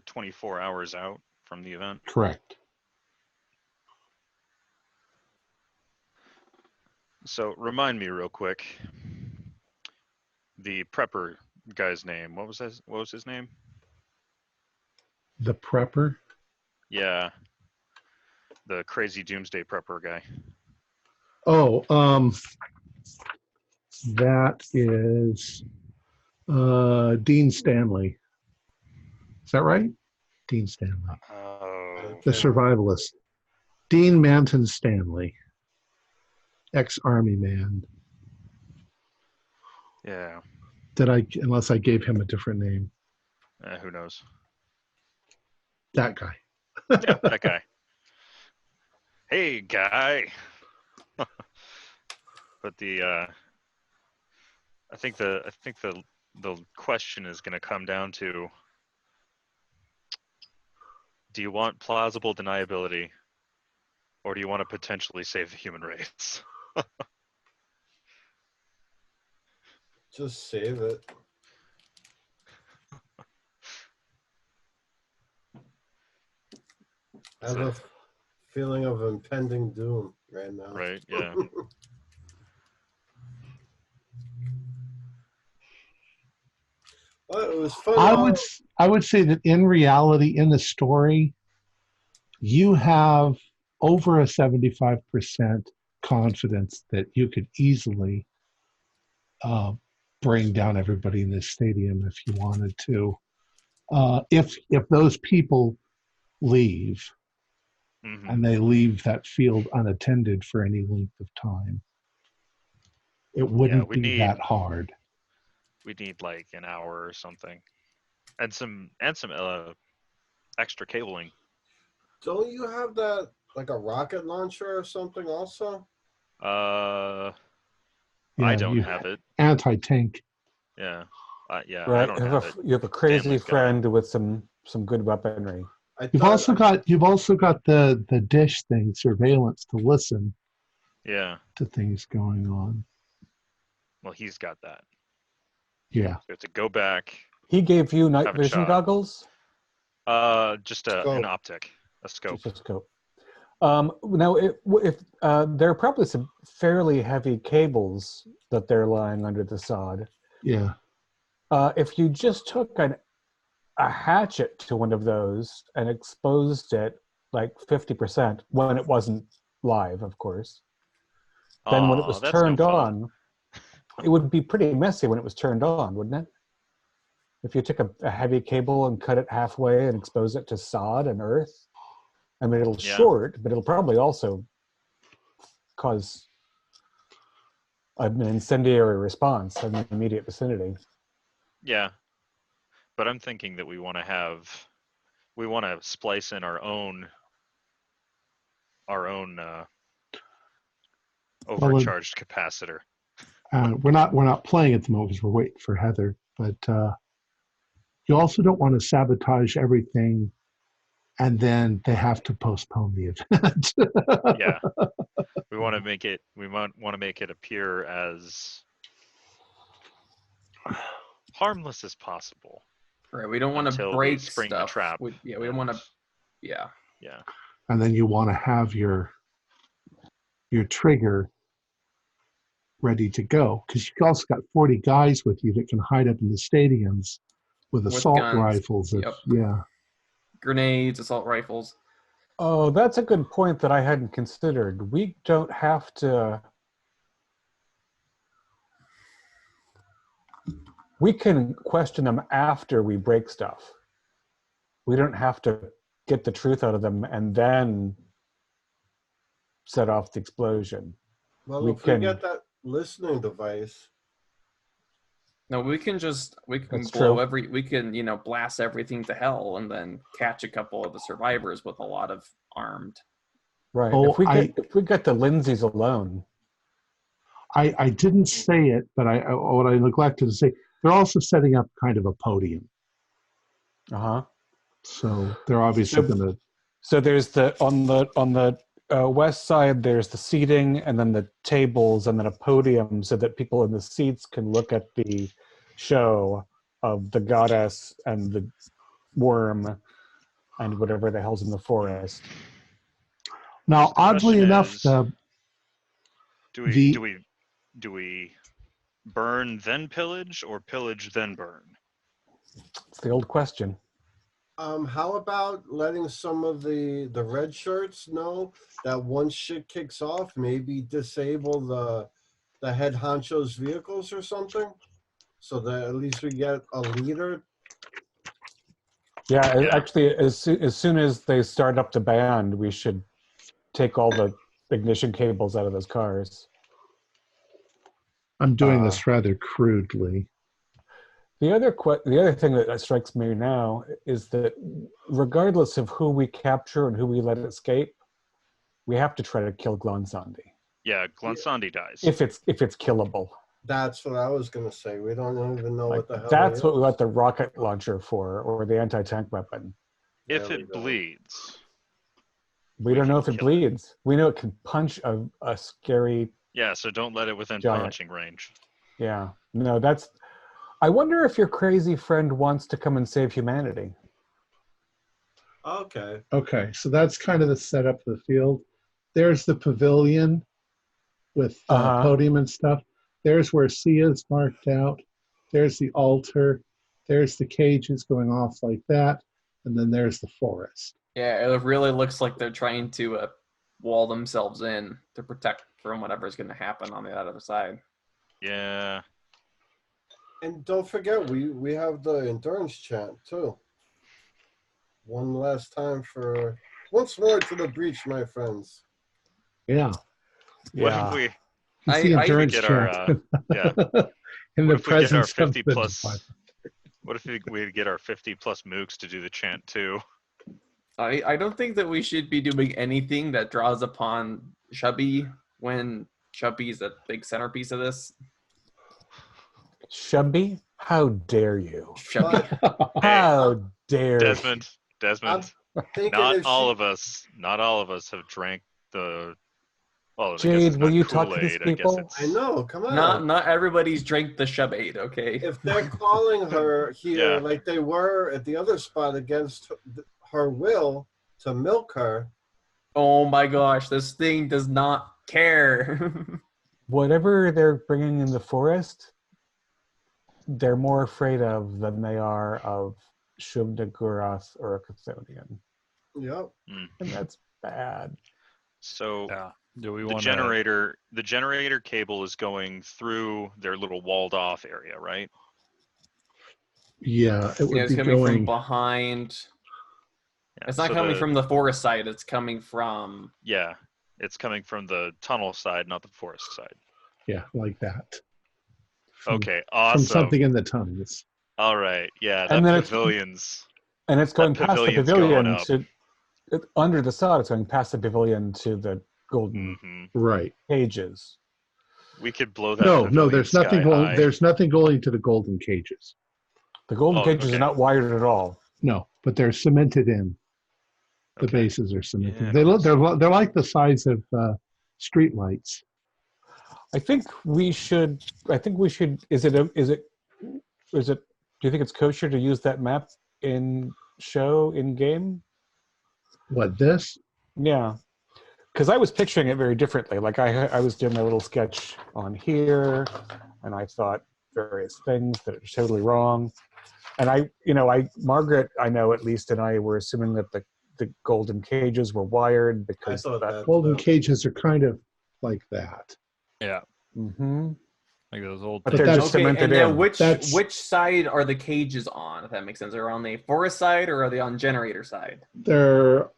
24 hours out from the event. Correct. So remind me real quick. The prepper guy's name. What was his name? The prepper? Yeah. The crazy doomsday prepper guy. Oh, that is Dean Stanley. Is that right? Dean Stanley. Oh. The survivalist. Dean Manton Stanley. Ex-Army man. Yeah. Unless I gave him a different name. Who knows? That guy. Yeah, that guy. Hey, guy. But I think the question is going to come down to: do you want plausible deniability, or do you want to potentially save the human race? Just save it. I have a feeling of impending doom right now. Right? Yeah. Well, it was fun. I would say that in reality, in the story, you have over a 75% confidence that you could easily bring down everybody in this stadium if you wanted to. If those people leave and they leave that field unattended for any length of time, it wouldn't be that hard. We need like an hour or something, and some extra cabling. Don't you have that like a rocket launcher or something also? I don't have it. Anti-tank. Yeah. Yeah. Right. I don't have it. You have a crazy Stanley's got friend with some good weaponry. You've also got the dish thing, surveillance, to listen. Yeah. To things going on. Well, he's got that. Yeah. So you have to go back. He gave you night vision goggles? Just an optic, a scope. Just a scope. Now, if there are probably some fairly heavy cables that they're lying under the sod. Yeah. If you just took a hatchet to one of those and exposed it like 50% when it wasn't live, of course, then when it was turned on, it would be pretty messy when it was turned on, wouldn't it? If you took a heavy cable and cut it halfway and expose it to sod and earth, I mean, it'll short, but it'll probably also cause an incendiary response in the immediate vicinity. Yeah, but I'm thinking that we want to splice in our own overcharged capacitor. We're not playing at the moment because we're waiting for Heather, but you also don't want to sabotage everything and then they have to postpone the event. Yeah. We want to make it appear as harmless as possible. Right. We don't want to break stuff. The trap. We don't want to. Yeah. Yeah. And then you want to have your trigger ready to go, because you also got 40 guys with you that can hide up in the stadiums with assault rifles. Yeah. Grenades, assault rifles. Oh, that's a good point that I hadn't considered. We don't have to. We can question them after we break stuff. We don't have to get the truth out of them and then set off the explosion. Well, we get that listening device. No, we can blast everything to hell and then catch a couple of the survivors with a lot of armed. Right. Oh, if we get the Lindsays alone. I didn't say it, but what I neglected to say, they're also setting up kind of a podium. Uh-huh. So they're obviously going to. So there's on the west side, there's the seating and then the tables and then a podium so that people in the seats can look at the show of the goddess and the worm and whatever the hell's in the forest. Now, oddly enough, do Do we burn then pillage, or pillage then burn? It's the old question. How about letting some of the red shirts know that once shit kicks off, maybe disable the head honcho's vehicles or something, so that at least we get a leader. Yeah, Yeah. actually, as soon as they start up the band, we should take all the ignition cables out of those cars. I'm doing this rather crudely. The other thing that strikes me now is that regardless of who we capture and who we let escape, we have to try to kill Glonsandi. Yeah, Glonsandi dies. If it's killable. That's what I was gonna say. We don't even know Like, what the hell. that's what we got the rocket launcher for, or the anti-tank weapon. If it bleeds. We don't know if it bleeds. We know it can punch a scary. Yeah, so don't let it within giant. punching range. Yeah. No, that's. I wonder if your crazy friend wants to come and save humanity. Okay. Okay, so that's kind of the setup of the field. There's the pavilion with the podium and stuff. There's where Sia's marked out. There's the altar. There's the cages going off like that. And then there's the forest. Yeah, it really looks like they're trying to wall themselves in to protect from whatever's going to happen on the other side. Yeah. And don't forget, we have the endurance chant too. One last time for once more to the breach, my friends. Yeah. What if we It's the endurance get chant. yeah. In What the if we get our presence 50 of the plus divine. What if we get our 50 plus mooks to do the chant too? I don't think that we should be doing anything that draws upon Chubby when Chubby's a big centerpiece of this. Chubby? How dare you? Chubby. How dare Desmond. Thinking Not all of us have drank the. Well, Jade, I guess it's will not you talk to these Kool-Aid, people? I know, come on. Not everybody's drank the Chub-Aid, okay? If they're calling her here Yeah. like they were at the other spot against her will to milk her. Oh my gosh, this thing does not care. Whatever they're bringing in the forest, they're more afraid of than they are of Shub-Niggurath or a Chthonian. Yep. And that's bad. So Yeah. Do we the want generator cable is going through their little walled off area, right? Yeah, it would It's be coming from going. behind. Yeah, It's not so coming from the forest side, it's coming from... Yeah, it's coming from the tunnel side, not the forest side. Yeah, like that. Okay, From awesome. something in the tunnels. All right, yeah, And that then pavilion's. And it's going That past the pavilion's going pavilion up. under the sod, it's going past the pavilion to the golden Right. cages. We could blow that. No, pavilion there's nothing sky going. high. There's nothing going to the golden cages. The golden Oh, cages okay. are not wired at all. No, but they're cemented in. The Okay. bases are cemented. Yeah, They look. They're like the size of street lights. I think we should. Is it? Do you think it's kosher to use that map in game? What, this? Yeah, because I was picturing it very differently. Like I was doing a little sketch on here, and I thought various things that are totally wrong. And Margaret, I know at least, and I were assuming that the golden cages were wired because I thought that Golden cages are kind of like that. Yeah. Mm-hmm. Like those old. But they're just Okay, cemented and now in. which side are the cages on, if that makes sense? Are on the forest side or are they on generator side? They're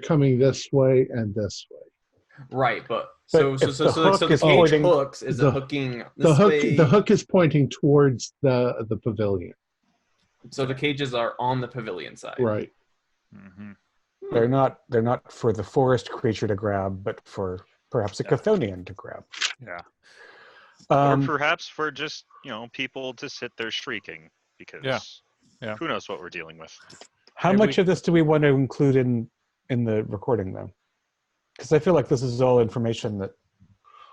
coming this way and this way. Right, but But so if the the hook cage is pointing- hooks, is the- it hooking The this hook. way? The hook is pointing towards the pavilion. So the cages are on the pavilion side. Right. Mm-hmm. They're not for the forest creature to grab, but for perhaps a Chthonian to grab. Yeah. Or perhaps for just people to sit there shrieking because Yeah. who knows what we're dealing with. How Maybe much of this do we want to include in the recording, though? Because I feel like this is all information that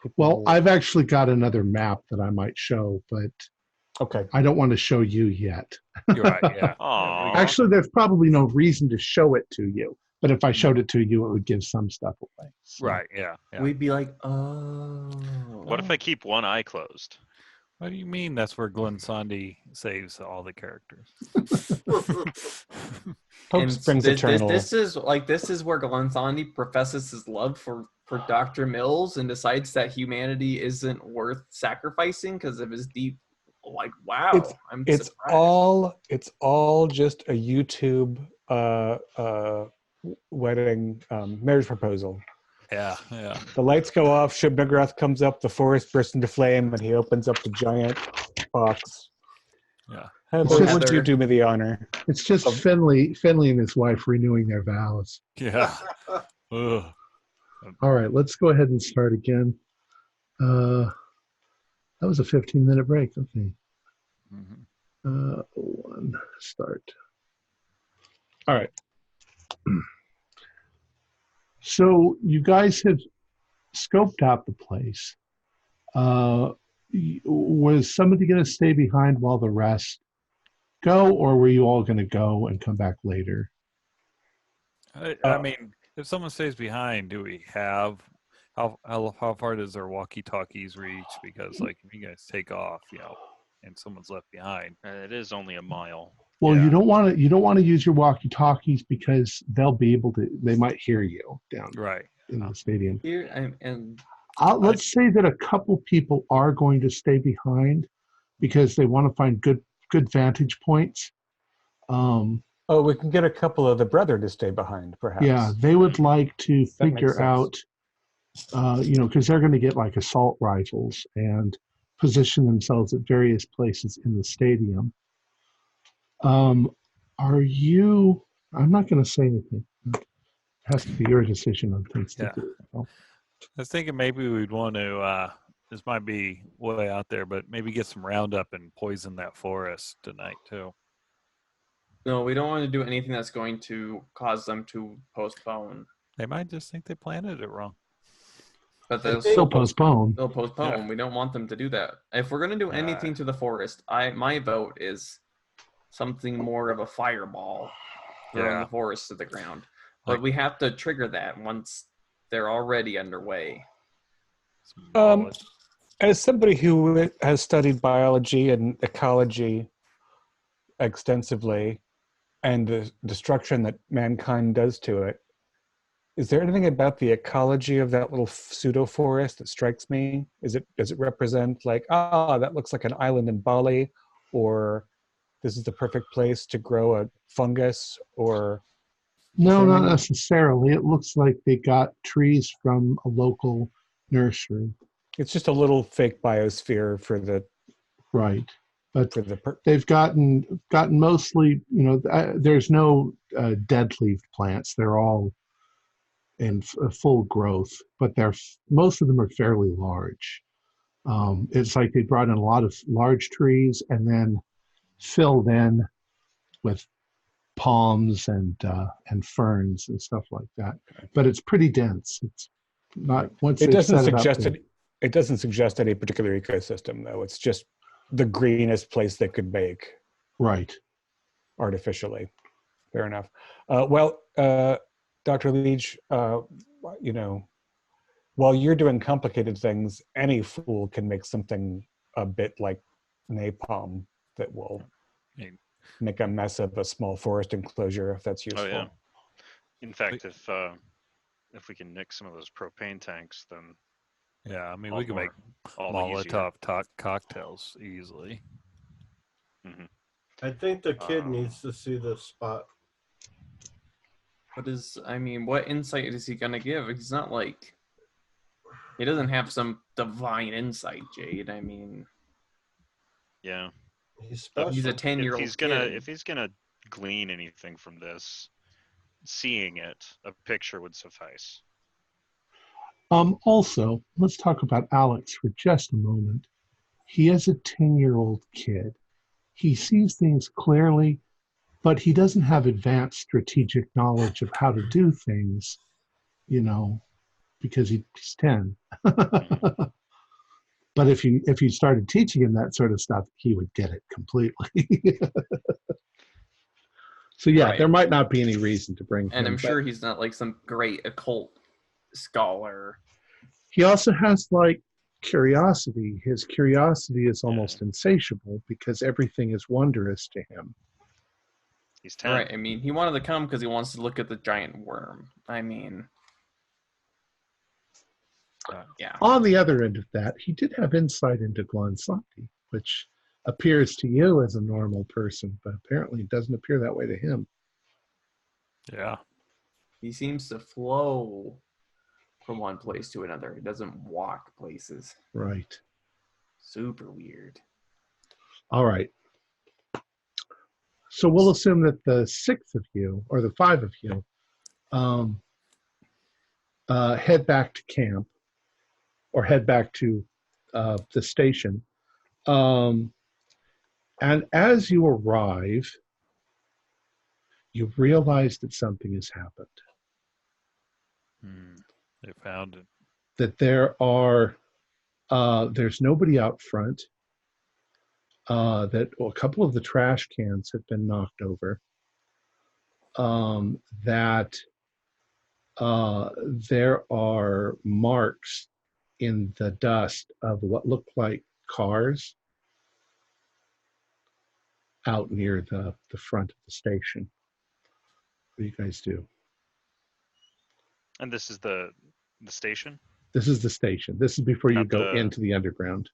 people... Well, I've actually got another map that I might show, but Okay. I don't want to show you yet. You're right. Yeah. Aw. Actually, there's probably no reason to show it to you But if I showed it to you, it would give some stuff away. So. Right, yeah. We'd be like, oh. What if I keep one eye closed? What do you mean that's where Glenn Sondy saves all the characters? Hope And springs eternal. this is where Glenn Sondy professes his love for Dr. Mills and decides that humanity isn't worth sacrificing because of his deep, like, wow. It's all just a YouTube wedding marriage proposal. Yeah. The lights go off, Shub Niggurath comes up, the forest bursts into flame, and he opens up the giant box. Yeah. Heather, would you do me the honor? It's just Finley and his wife renewing their vows. Yeah. Ugh. All right, let's go ahead and start again. That was a 15-minute break. Okay. One, start. All right. So you guys have scoped out the place. Was somebody going to stay behind while the rest go, or were you all going to go and come back later? I mean, if someone stays behind, do we have how far does their walkie-talkies reach? Because like if you guys take off, and someone's left behind, It is only a mile. Well, Yeah. you don't want to use your walkie-talkies because they'll be able to. They might hear you down right? in the stadium. Here and Let's say that a couple people are going to stay behind because they want to find good vantage points. We can get a couple of the brethren to stay behind, perhaps. Yeah, they would like to That makes figure out, because they're going to get like assault rifles and position themselves at various places in the stadium. Are you? I'm not going to say anything. It has to be your decision on things to do. So. I was thinking maybe we'd want to. This might be way out there, but maybe get some Roundup and poison that forest tonight too. no, we don't want to do anything that's going to cause them to postpone. They might just think they planted it wrong. But they'll Still postpone. They'll postpone. Yeah. We don't want them to do that. If we're gonna do anything to the forest, my vote is something more of a fireball, throwing the forest to the ground. But we have to trigger that once they're already underway. As somebody who has studied biology and ecology extensively, and the destruction that mankind does to it, is there anything about the ecology of that little pseudo forest that strikes me? Does it represent like, that looks like an island in Bali, or this is the perfect place to grow a fungus, or No, not necessarily. It looks like they got trees from a local nursery. it's just a little fake biosphere for the Right. But for the they've gotten mostly, there's no dead-leaf plants. They're all in full growth, but most of them are fairly large. It's like they brought in a lot of large trees and then filled in with palms and ferns and stuff like that. But it's pretty dense. It's not once it doesn't suggest it doesn't suggest any particular ecosystem, though. It's just the greenest place they could make right artificially. Fair enough. Dr. Leach, while you're doing complicated things, any fool can make something a bit like napalm that will make a mess of a small forest enclosure, if that's useful. Oh yeah. In fact, if we can nick some of those propane tanks, then Yeah, I mean, we can make all the easier. Molotov cocktails easily. Mhm. I think the kid needs to see the spot. What insight is he gonna give? He's not like, he doesn't have some divine insight, Jade. I mean, Yeah. He's special. he's a 10-year-old kid. If he's gonna glean anything from this, seeing it, a picture would suffice. Also, let's talk about Alex for just a moment. He is a 10-year-old kid. He sees things clearly, but he doesn't have advanced strategic knowledge of how to do things, because he's 10. But if you started teaching him that sort of stuff, he would get it completely. So yeah, Right. there might not be any reason to bring And him. I'm but sure he's not like some great occult scholar. he also has like curiosity. His curiosity is almost insatiable because everything is wondrous to him. He's 10. Right. I mean, he wanted to come because he wants to look at the giant worm. I mean, yeah. On the other end of that, he did have insight into Glansanti, which appears to you as a normal person, but apparently it doesn't appear that way to him. Yeah. He seems to flow from one place to another. He doesn't walk places. Right. Super weird. All right. So we'll assume that the 6 of you, or the 5 of you, head back to camp, or head back to the station. And as you arrive, you realize that something has happened. They found it. That there's nobody out front. That a couple of the trash cans have been knocked over. That there are marks in the dust of what look like cars out near the front of the station. What do you guys do? And this is the station? This is the station. This is before you Not go the- into the underground.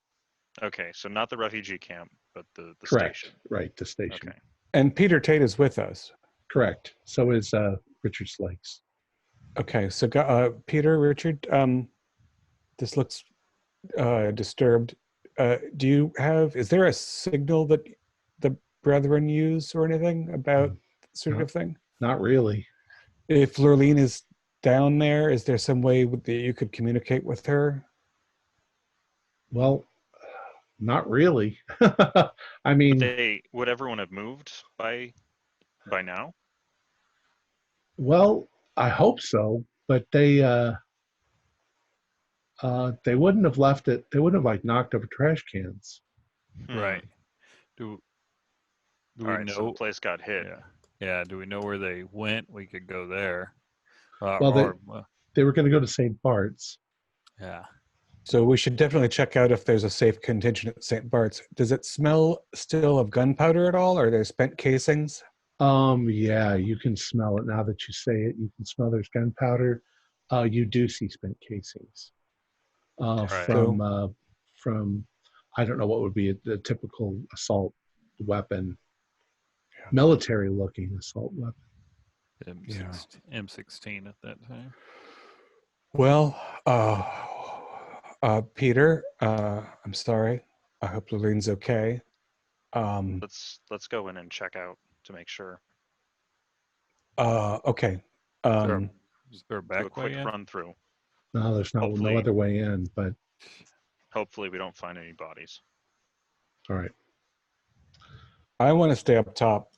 Okay, so not the refugee camp, but the Correct. station. Right, the station. Okay. And Peter Tate is with us. Correct. So is Richard Slakes. Okay, so Peter, Richard, this looks disturbed. Is there a signal that the brethren use or anything about sort of thing? Not really. If Lurleen is down there, is there some way that you could communicate with her? Well, not really. I mean, Would everyone have moved by now? well, I hope so, but they wouldn't have left it. They wouldn't have like knocked over trash cans. Right. Do All we right, know? so the place got hit. Yeah. Do we know where they went? We could go there. Well, they were going to go to St. Bart's. Yeah. So we should definitely check out if there's a safe contingent at St. Bart's. Does it smell still of gunpowder at all? Or are there spent casings? Yeah, you can smell it now that you say it. You can smell there's gunpowder. You do see spent casings from I don't know what would be the typical assault weapon, military-looking assault weapon. M16 at that time. Well, Peter, I'm sorry. I hope Lurleen's okay. Let's go in and check out to make sure. Okay. Is there a Do a back quick way in? run through. No, there's no other way in. But Hopefully, we don't find any bodies. all right. I want to stay up top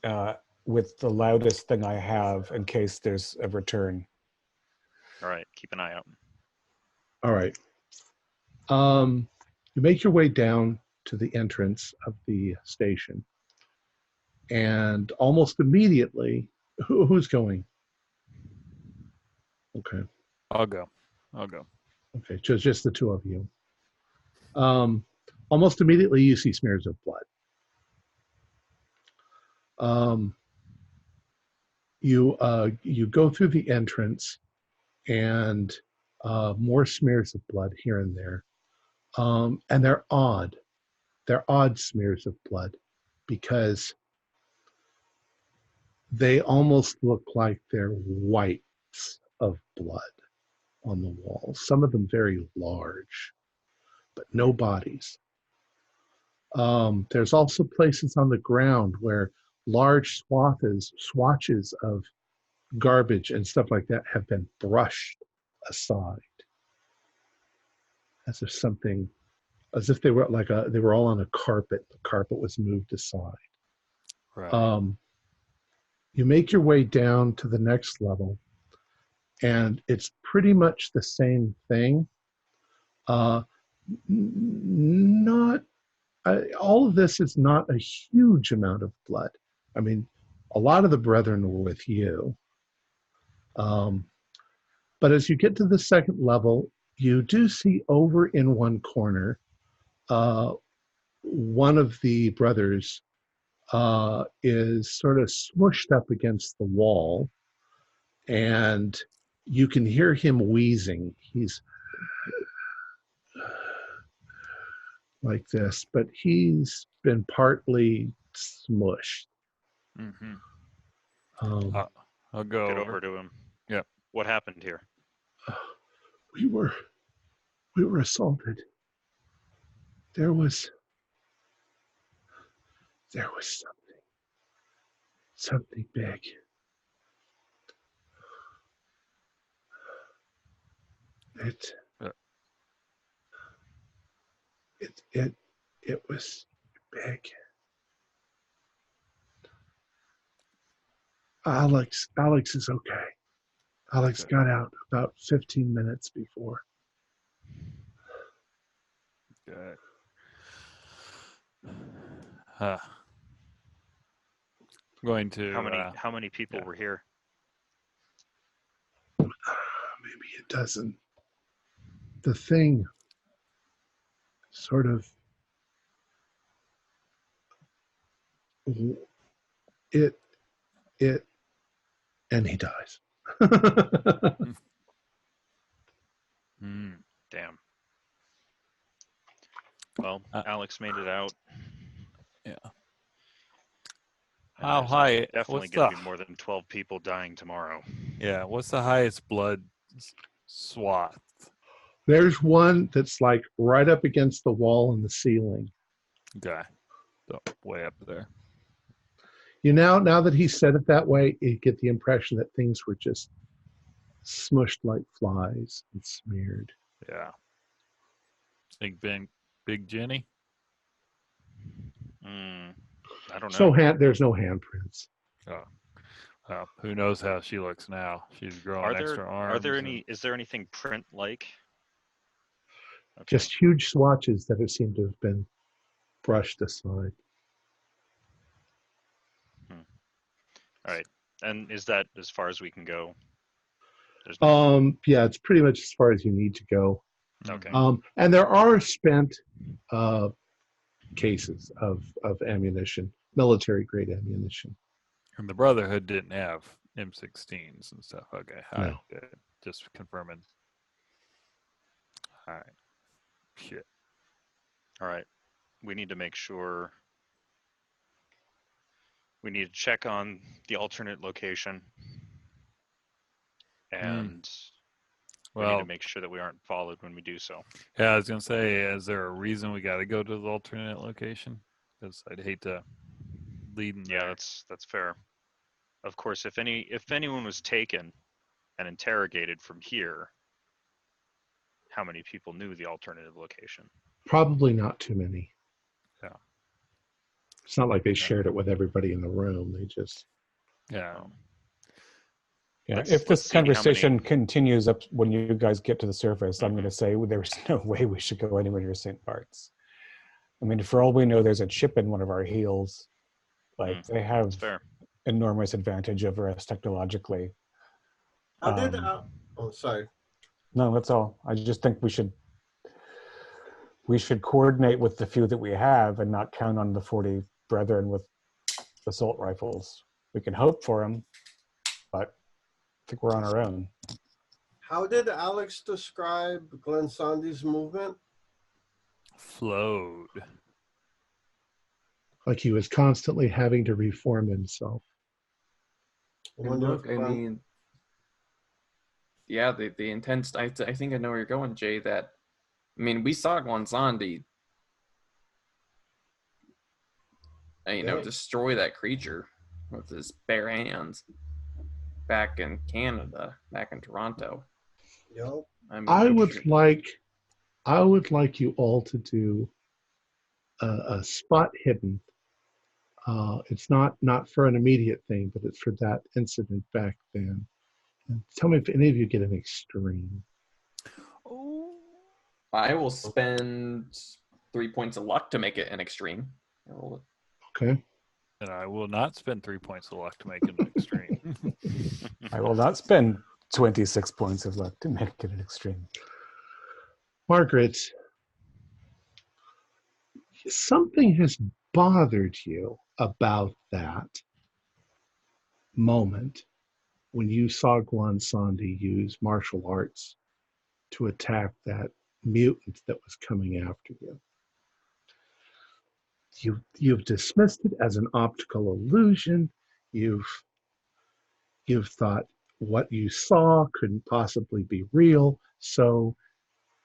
with the loudest thing I have in case there's a return. All right, keep an eye out. All right. You make your way down to the entrance of the station, and almost immediately, who's going? Okay. I'll go. Okay, just the two of you. Almost immediately, you see smears of blood. You go through the entrance, and more smears of blood here and there, and they're odd. They're odd smears of blood because they almost look like they're whites of blood on the walls. Some of them very large, but no bodies. There's also places on the ground where large swatches of garbage and stuff like that have been brushed aside, as if they were they were all on a carpet. The carpet was moved aside. Right. You make your way down to the next level, and it's pretty much the same thing. All of this is not a huge amount of blood. I mean, A lot of the brethren were with you. But as you get to the second level, you do see over in one corner, one of the brothers is sort of smushed up against the wall, and you can hear him wheezing. He's like this, but he's been partly smushed. Mm-hmm. I'll go Get over to him. Yep. What happened here? We were assaulted. There was something big. It was big. Alex is okay. Alex got out about 15 minutes before. Good. Going to how many people were here? Maybe a dozen. The thing sort of it and he dies. Damn. Well, Alex made it out. Yeah. And How there's high? Definitely What's going to the- be more than 12 people dying tomorrow. Yeah. What's the highest blood swath? There's one that's like right up against the wall and the ceiling. Okay. So way up there. Now that he said it that way, you get the impression that things were just smushed like flies and smeared. Yeah. Think Big Jenny? I don't know. So there's no handprints. Oh. Well, who knows how she looks now? She's growing extra arms. Is there anything print-like? Okay. Just huge swatches that have seemed to have been brushed aside. All right. And is that as far as we can go? Yeah, it's pretty much as far as you need to go. Okay. And there are spent cases of ammunition, military grade ammunition. And the Brotherhood didn't have M16s and stuff. Okay. All right. No. Good. Just confirming. All right. Shit. All right. We need to make sure. We need to check on the alternate location. And we need to make sure that we aren't followed when we do so. Yeah, I was going to say, is there a reason we got to go to the alternate location? Because I'd hate to lead in Yeah, there. that's fair. Of course, if anyone was taken and interrogated from here, how many people knew the alternative location? Probably not too many. Yeah. It's not like they shared it with everybody in the room. They just... Yeah. Yeah, if this conversation continues up when you guys get to the surface, I'm going to say there's no way we should go anywhere near St. Bart's. I mean, for all we know, there's a chip in one of our heels. Like, they have enormous advantage over us technologically. How did... oh, sorry. No, that's all. I just think we should coordinate with the few that we have and not count on the 40 brethren with assault rifles. We can hope for them, but I think we're on our own. How did Alex describe Glenn Sandy's movement? Flowed. Like he was constantly having to reform himself. And look, I mean, yeah, the intense. I think I know where you're going, Jay. That, I mean, we saw Glenn Sandy, destroy that creature with his bare hands back in Canada, back in Toronto. Yep. I mean, I would like you all to do a spot hidden. It's not for an immediate thing, but it's for that incident back then. And tell me if any of you get an extreme. I will spend 3 points of luck to make it an extreme. Okay. And I will not spend 3 points of luck to make it an extreme. I will not spend 26 points of luck to make it an extreme. Margaret, something has bothered you about that moment when you saw Glansandi use martial arts to attack that mutant that was coming after you. You've dismissed it as an optical illusion. You've thought what you saw couldn't possibly be real, so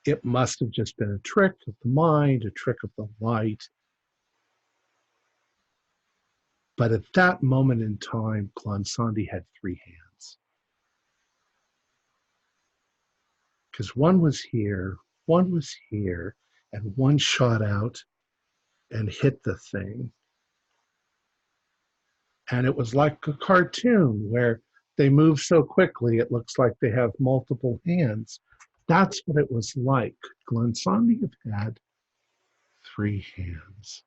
it must have just been a trick of the mind, a trick of the light. But at that moment in time, Glansandi had 3 hands. Because one was here, and one shot out and hit the thing. And it was like a cartoon where they move so quickly it looks like they have multiple hands. That's what it was like. Glansandi had 3 hands.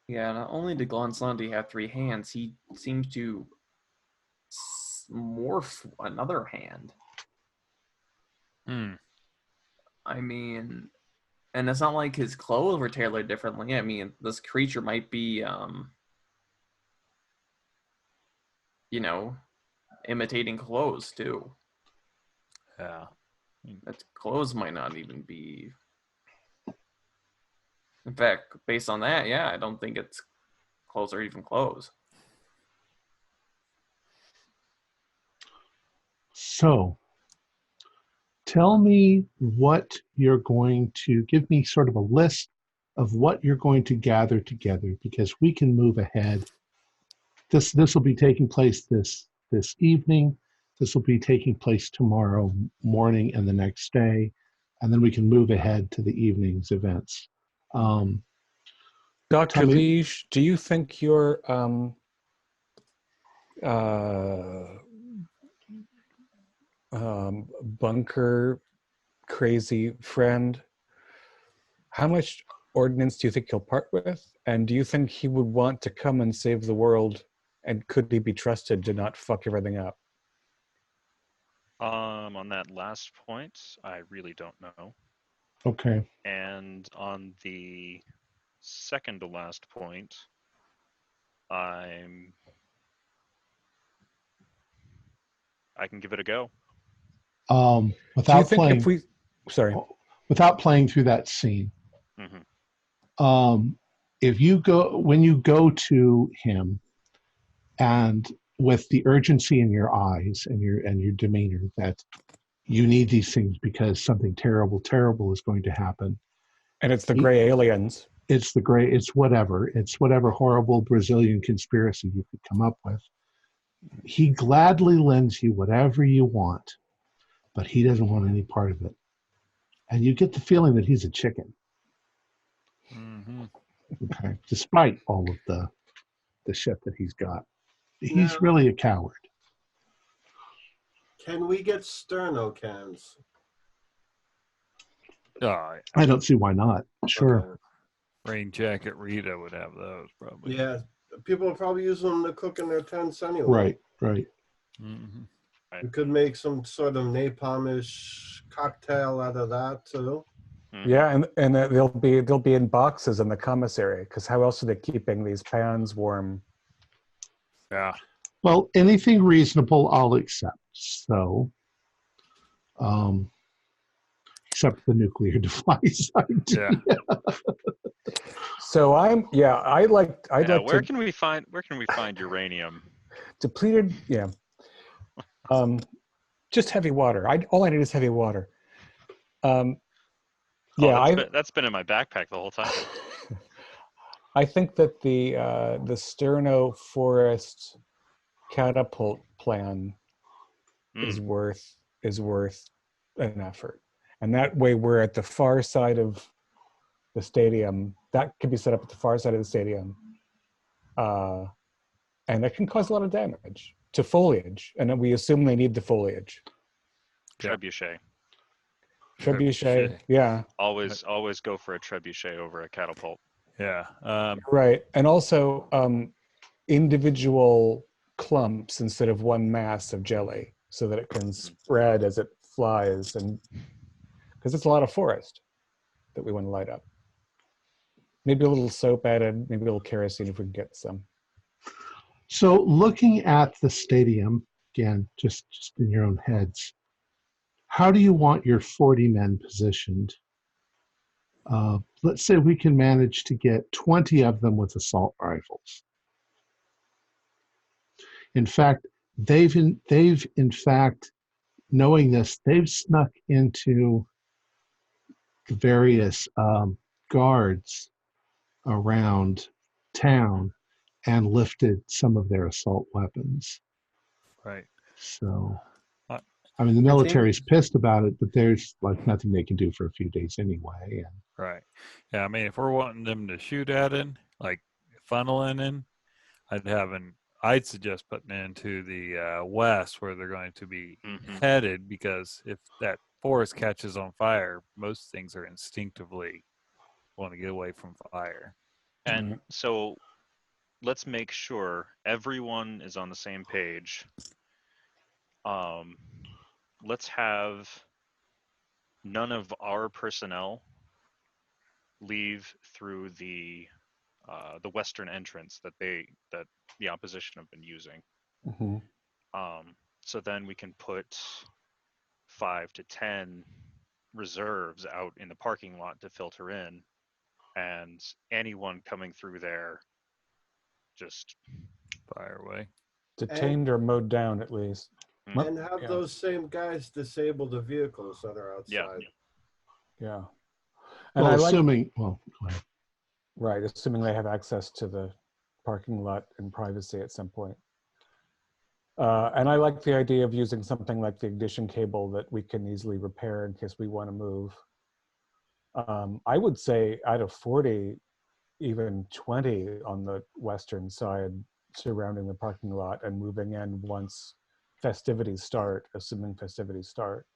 Yeah, not only did Glansandi have 3 hands, he seems to morph another hand. I mean, and it's not like his clothes were tailored differently. I mean, this creature might be, imitating clothes too. Yeah. That clothes might not even be. In fact, based on that, yeah, I don't think it's clothes or even clothes. So, tell me what you're going to give me sort of a list of what you're going to gather together, because we can move ahead. This will be taking place this evening. This will be taking place tomorrow morning and the next day, and then we can move ahead to the evening's events. Dr. Liege, do you think your bunker crazy friend, how much ordnance do you think he'll part with? And do you think he would want to come and save the world? And could he be trusted to not fuck everything up? On that last point, I really don't know. Okay. And on the second to last point, I can give it a go. Without playing, without playing through that scene. Mm-hmm. When you go to him, and with the urgency in your eyes and your demeanor that you need these things because something terrible is going to happen. And it's the gray aliens. It's whatever horrible Brazilian conspiracy you could come up with. He gladly lends you whatever you want, but he doesn't want any part of it. And you get the feeling that he's a chicken. Mm-hmm. Okay. Despite all of the shit that he's got. He's really a coward. Can we get sterno cans? I don't see why not. Sure. Okay. Rain Jacket Rita would have those probably. Yeah, people will probably use them to cook in their tents anyway. Right. Mm-hmm. You could make some sort of napalmish cocktail out of that too. Yeah, and they'll be in boxes in the commissary, because how else are they keeping these pans warm? Yeah. Well, anything reasonable, I'll accept. So, except the nuclear device idea. Yeah. So I'd like where to. can we find uranium? Depleted, yeah. Just heavy water. All I need is heavy water. That's been in my backpack the whole time. I think that the Sterno Forest catapult plan is worth an effort, and that way we're at the far side of the stadium. That could be set up at the far side of the stadium, and that can cause a lot of damage to foliage, and then we assume they need the foliage. Trebuchet. Yeah. Always go for a trebuchet over a catapult. Yeah. Right, and also individual clumps instead of one mass of jelly, so that it can spread as it flies, and because it's a lot of forest that we want to light up. Maybe a little soap added, maybe a little kerosene if we can get some. So looking at the stadium, again, just in your own heads, how do you want your 40 men positioned? Let's say we can manage to get 20 of them with assault rifles. In fact, they've in fact, knowing this, they've snuck into the various guards around town and lifted some of their assault weapons. Right. So, Uh, I mean, the military's pissed about it, but there's like nothing they can do for a few days anyway. And Right. Yeah, I mean, if we're wanting them to shoot at it, like funneling in, I'd suggest putting it into the west where they're going to be headed, because if that forest catches on fire, most things are instinctively want to get away from fire. And so let's make sure everyone is on the same page. Let's have none of our personnel leave through the western entrance that the opposition have been using. So then we can put 5 to 10 reserves out in the parking lot to filter in, and anyone coming through there just fire away. Detained or mowed down at least. And have those same guys disable the vehicles that are outside. Yeah. And well, assuming they have access to the parking lot in privacy at some point. And I like the idea of using something like the ignition cable that we can easily repair in case we want to move. I would say out of 40, even 20 on the western side surrounding the parking lot and moving in once festivities start, assuming festivities start.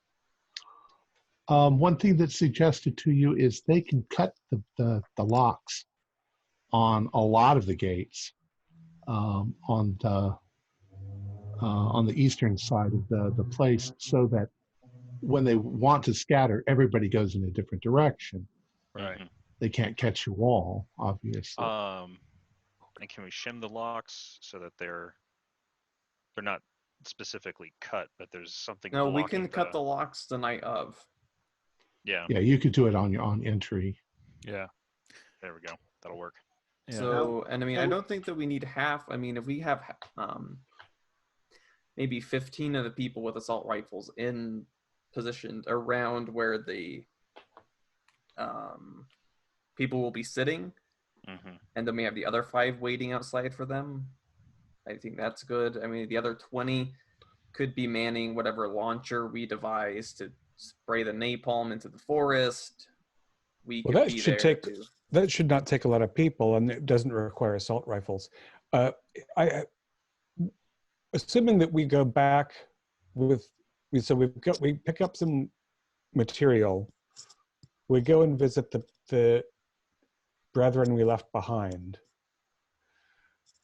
One thing that's suggested to you is they can cut the locks on a lot of the gates on the eastern side of the place, so that when they want to scatter, everybody goes in a different direction. Right. They can't catch you all, obviously. And can we shim the locks so that they're not specifically cut, but there's something? No, we can cut the locks the night of. Yeah. Yeah, you could do it on entry. Yeah. There we go. That'll work. Yeah. So, and I mean, I don't think that we need half. I mean, if we have maybe 15 of the people with assault rifles in positioned around where the people will be sitting, and then we have the other 5 waiting outside for them, I think that's good. I mean, the other 20 could be manning whatever launcher we devise to spray the napalm into the forest. That should not take a lot of people, and it doesn't require assault rifles. Assuming that we go back we pick up some material, we go and visit the brethren we left behind,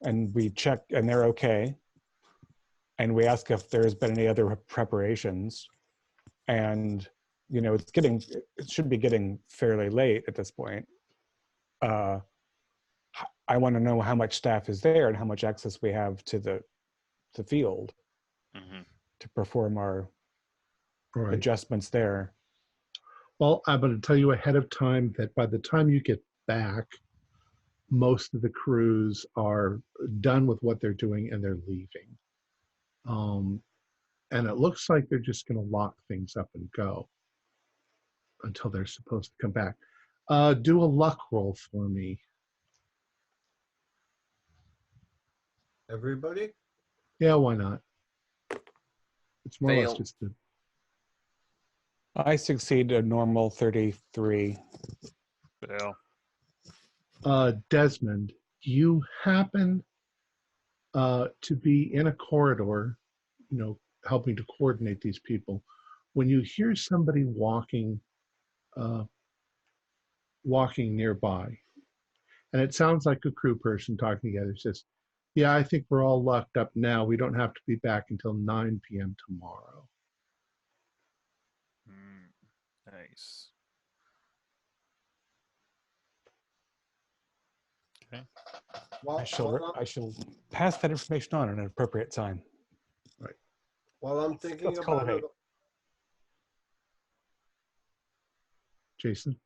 and we check, and they're okay, and we ask if there's been any other preparations, and it should be getting fairly late at this point. I want to know how much staff is there and how much access we have to the field to perform our adjustments there. Well, I'm going to tell you ahead of time that by the time you get back, most of the crews are done with what they're doing and they're leaving. And it looks like they're just going to lock things up and go until they're supposed to come back. Do a luck roll for me. Everybody? Yeah, why not? It's more or less Fail. just the... I succeed a normal 33. Fail. Desmond, you happen to be in a corridor, helping to coordinate these people, when you hear somebody walking nearby, and it sounds like a crew person talking together. It says, Yeah, I think we're all locked up now. We don't have to be back until 9 p.m. tomorrow. Nice. Okay. Well, I shall pass that information on at an appropriate time. Right. While I'm thinking Let's call about it it, Jason?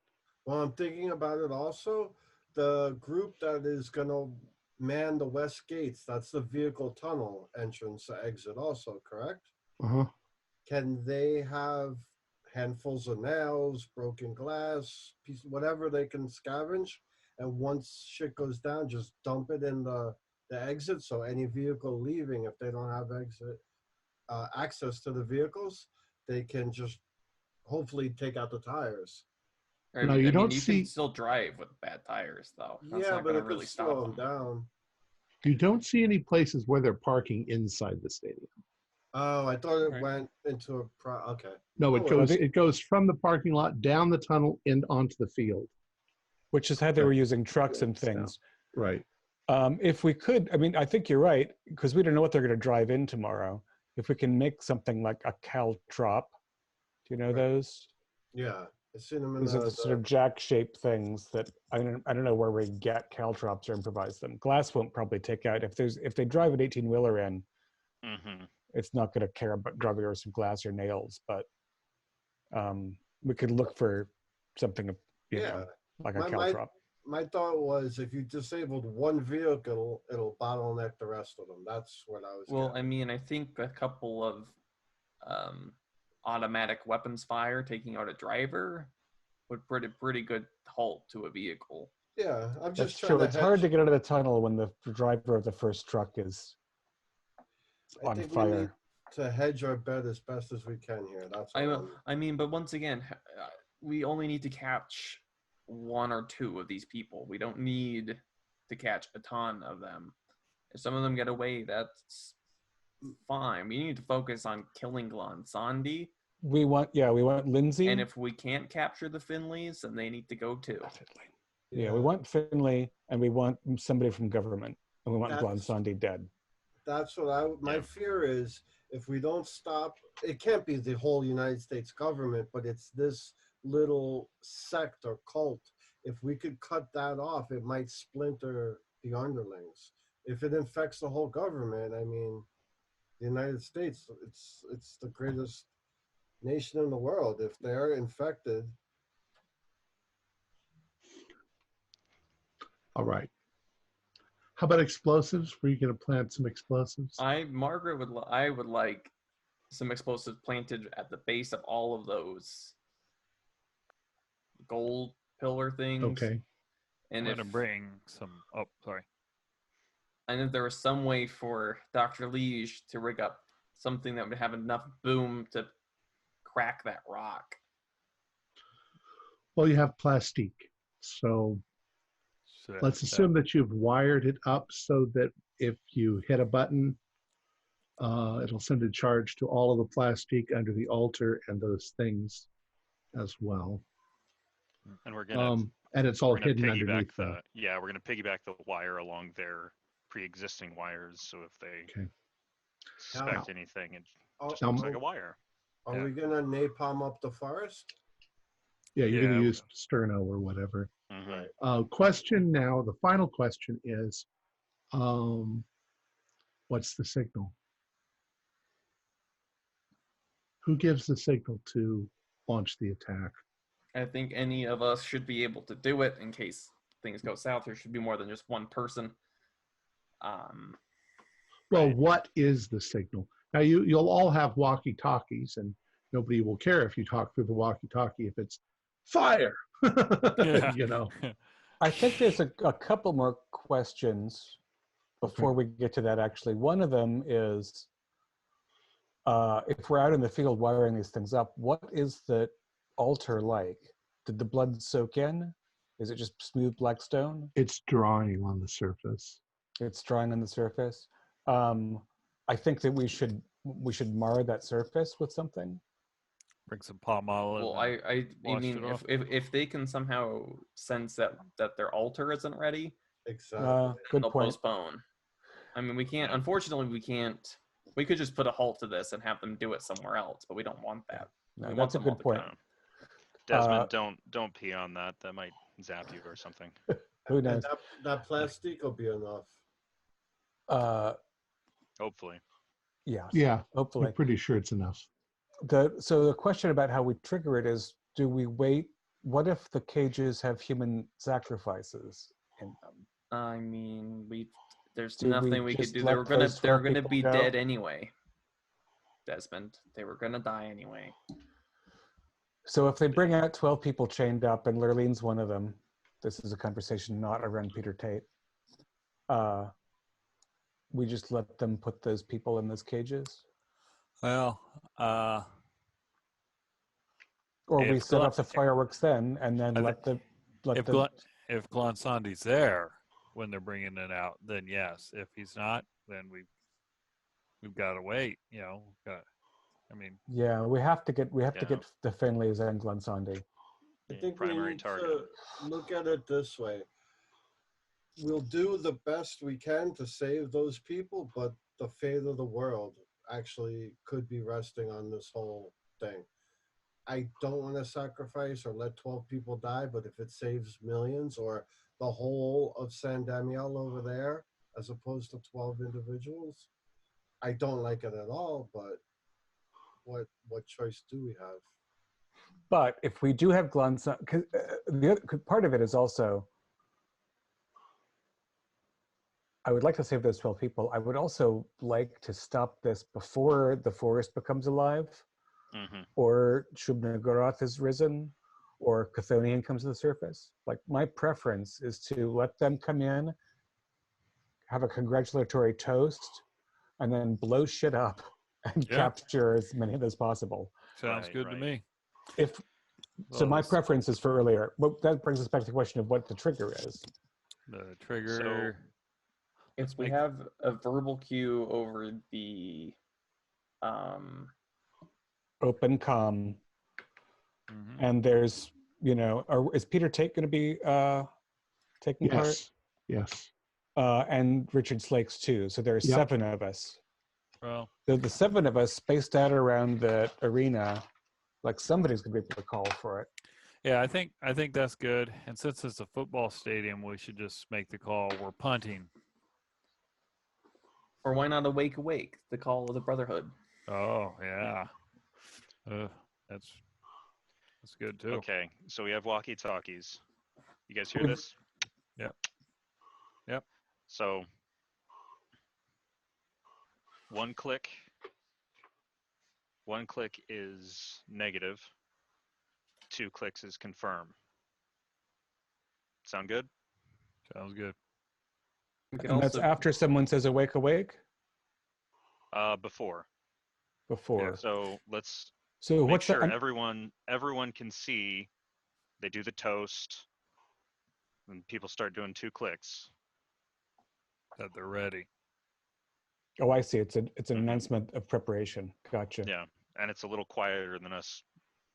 while I'm thinking about it also, the group that is going to man the west gates, that's the vehicle tunnel entrance exit also, correct? Uh-huh. Can they have handfuls of nails, broken glass, piece, whatever they can scavenge, and once shit goes down, just dump it in the exit, so any vehicle leaving, if they don't have access to the vehicles, they can just hopefully take out the tires. No, you don't you see- can still drive with bad tires, though. That's Yeah, not but going it to could really slow stop them them. down. You don't see any places where they're parking inside the stadium. Oh, I thought it Right. went into a okay. No, Oh, it goes from the parking lot down the tunnel and onto the field. Which is how they were using trucks and things. Right. If we could, I mean, I think you're right, because we don't know what they're going to drive in tomorrow. If we can make something like a caltrop, do you know Right. those? Yeah, I seen them in These are the sort of jack-shaped things that I don't know where we get caltrops or improvise them. Glass won't probably take out if they drive an 18-wheeler in. Mm-hmm. It's not going to care about driving over some glass or nails, but we could look for something, you know, like a caltrop. My thought was if you disabled one vehicle, it'll bottleneck the rest of them. That's what I was. Well, getting. I mean, I think a couple of automatic weapons fire taking out a driver would put a pretty good halt to a vehicle. Yeah, I'm That's just trying true. to It's hard to hedge. get out of the tunnel when the driver of the first truck is I on think we need fire. to hedge our bet as best as we can here. That's all. I mean, but once again, we only need to catch one or two of these people. We don't need to catch a ton of them. If some of them get away, that's fine. We need to focus on killing Glonsandi. We want Lindsay. And if we can't capture the Finleys, then they need to go too. Definitely. Yeah, we want Finley, and we want somebody from government, and we want That's- Glonsandi dead. That's what my fear is. If we don't stop, it can't be the whole United States government, but it's this little sect or cult. If we could cut that off, it might splinter the underlings. If it infects the whole government, I mean, the United States, it's the greatest nation in the world. If they're infected, All right. How about explosives? Were you going to plant some explosives? I would like some explosives planted at the base of all of those gold pillar things. Okay. And I'm going to bring some. Oh, sorry. And if there was some way for Dr. Liege to rig up something that would have enough boom to crack that rock. Well, you have plastique. So let's assume that you've wired it up so that if you hit a button, it'll send a charge to all of the plastique under the altar and those things as well. And we're gonna and it's all hidden underneath we're gonna piggyback the wire along their pre-existing wires, so if they suspect anything, it just looks like a wire. Are we gonna napalm up the forest? Yeah, you're going to use sterno or whatever. Mm-hmm. Question now, the final question is, what's the signal? Who gives the signal to launch the attack? I think any of us should be able to do it in case things go south. There should be more than just one person. Well, what is the signal? Now, you'll all have walkie-talkies, and nobody will care if you talk through the walkie-talkie if it's fire. You know. I think there's a couple more questions before we get to that, actually. One of them is, if we're out in the field wiring these things up, what is the altar like? Did the blood soak in? Is it just smooth black stone? It's drying on the surface. It's drying on the surface. I think that we should mar that surface with something. Bring some palm olive. Well, I mean, if they can somehow sense that their altar isn't ready, exactly, good they'll point. postpone. I mean, we can't. Unfortunately, we can't. We could just put a halt to this and have them do it somewhere else, but we don't want that. No, We want that's a them all good to point. come. Desmond, don't pee on that. That might zap you or something. Who And knows? that plastic will be enough. Hopefully. Yes. Yeah, I'm Hopefully. pretty sure it's enough. So the question about how we trigger it is: do we wait? What if the cages have human sacrifices in them? I mean, there's Do we nothing we could just do. let those They're 12 gonna people be go? dead anyway. Desmond, they were gonna die anyway. So if they bring out 12 people chained up, and Lurlene's one of them, this is a conversation not around Peter Tate. We just let them put those people in those cages, Well, or we If set Glenn- off the fireworks then, and then I let the if Glansandi's there when they're bringing it out, then yes. If he's not, then we've got to wait. yeah, we have to get the Finleys and Glansandi. I think we Primary need target. to look at it this way. We'll do the best we can to save those people, but the fate of the world actually could be resting on this whole thing. I don't want to sacrifice or let 12 people die, but if it saves millions or the whole of San Damiel over there, as opposed to 12 individuals, I don't like it at all, but what choice do we have? But if we do have Glansandi, because the other part of it is also, I would like to save those 12 people. I would also like to stop this before the forest becomes alive, or Shub-Niggurath is risen, or Chthonian comes to the surface. Like, my preference is to let them come in, have a congratulatory toast, and then blow shit up and capture as many of them as possible. sounds good to me. So my preference is for earlier. But that brings us back to the question of what the trigger is. The trigger. If we have a verbal cue over the Open comm, and there's, is Peter Tate going to be taking part? Yes. And Richard Slakes too. So there's 7 of us. Well, So the 7 of us spaced out around the arena, like somebody's going to be able to call for it. yeah, I think that's good. And since it's a football stadium, we should just make the call. We're punting. or why not awake, the call of the Brotherhood? Oh yeah, that's good too. Okay, so we have walkie-talkies. You guys hear this? Yep. So, one click is negative. 2 clicks is confirm. Sound good? Sounds good. And that's after someone says awake. Before. Before. So let's So make sure everyone can see. They do the toast, and people start doing 2 clicks. That they're ready. Oh, I see. It's an announcement of preparation. Gotcha. Yeah, and it's a little quieter than us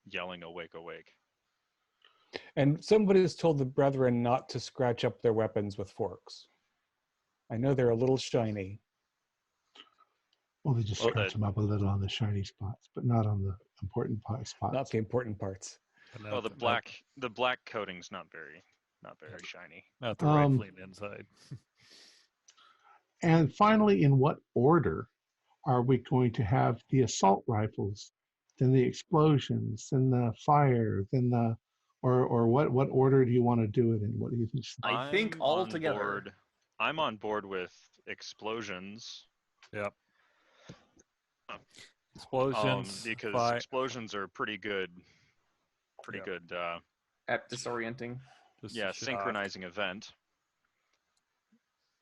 yelling awake. And somebody has told the brethren not to scratch up their weapons with forks. I know they're a little shiny. Well, they just scratch them up a little on the shiny spots, but not on the important spots. Not the important parts. Well, the black coating's not very shiny. Not the rifling inside. And finally, in what order are we going to have the assault rifles, then the explosions, then the fire, then or what order do you want to do it in? What do you think? I think all together. I'm on board with explosions. Yep. Explosions. Because explosions are pretty good. At disorienting. Synchronizing event.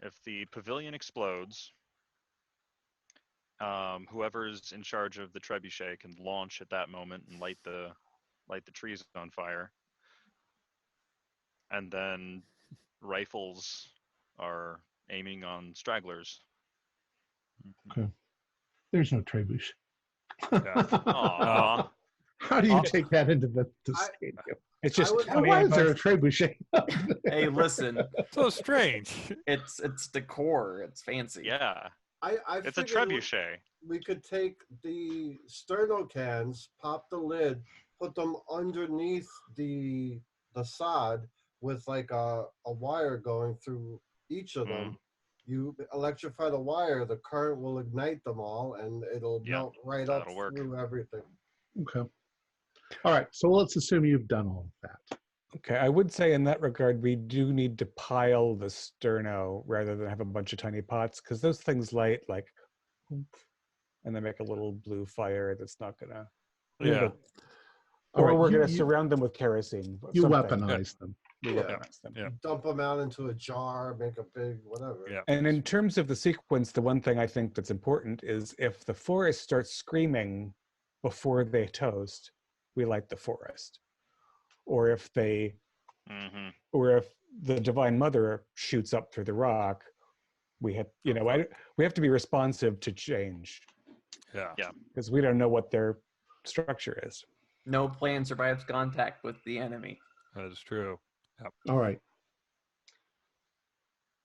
If the pavilion explodes, whoever's in charge of the trebuchet can launch at that moment and light the trees on fire. And then rifles are aiming on stragglers. Okay. There's no trebuchet. Aww. How do you take that into the stadium? It's just Why is there a trebuchet? Hey, listen, So strange. it's decor. It's fancy. Yeah, I it's a figured trebuchet. we could take the sterno cans, pop the lid, put them underneath the sod with like a wire going through each of them. You electrify the wire, the current will ignite them all, and it'll melt right up that'll work. through everything. Okay. All right. So let's assume you've done all of that. Okay, I would say in that regard, we do need to pile the sterno rather than have a bunch of tiny pots, because those things light like, oomph, and they make a little blue fire that's not gonna. Yeah. All Or right, we're you- gonna you- surround them with kerosene. You something. weaponize them. We Yeah. weaponize them. Yeah. Dump them out into a jar, make a big whatever. Yeah. And in terms of the sequence, the one thing I think that's important is if the forest starts screaming before they toast, we light the forest. Or if they, or if the Divine Mother shoots up through the rock, we have, we have to be responsive to change Yeah. because we don't know what their structure is. No plan survives contact with the enemy. That is true. All right.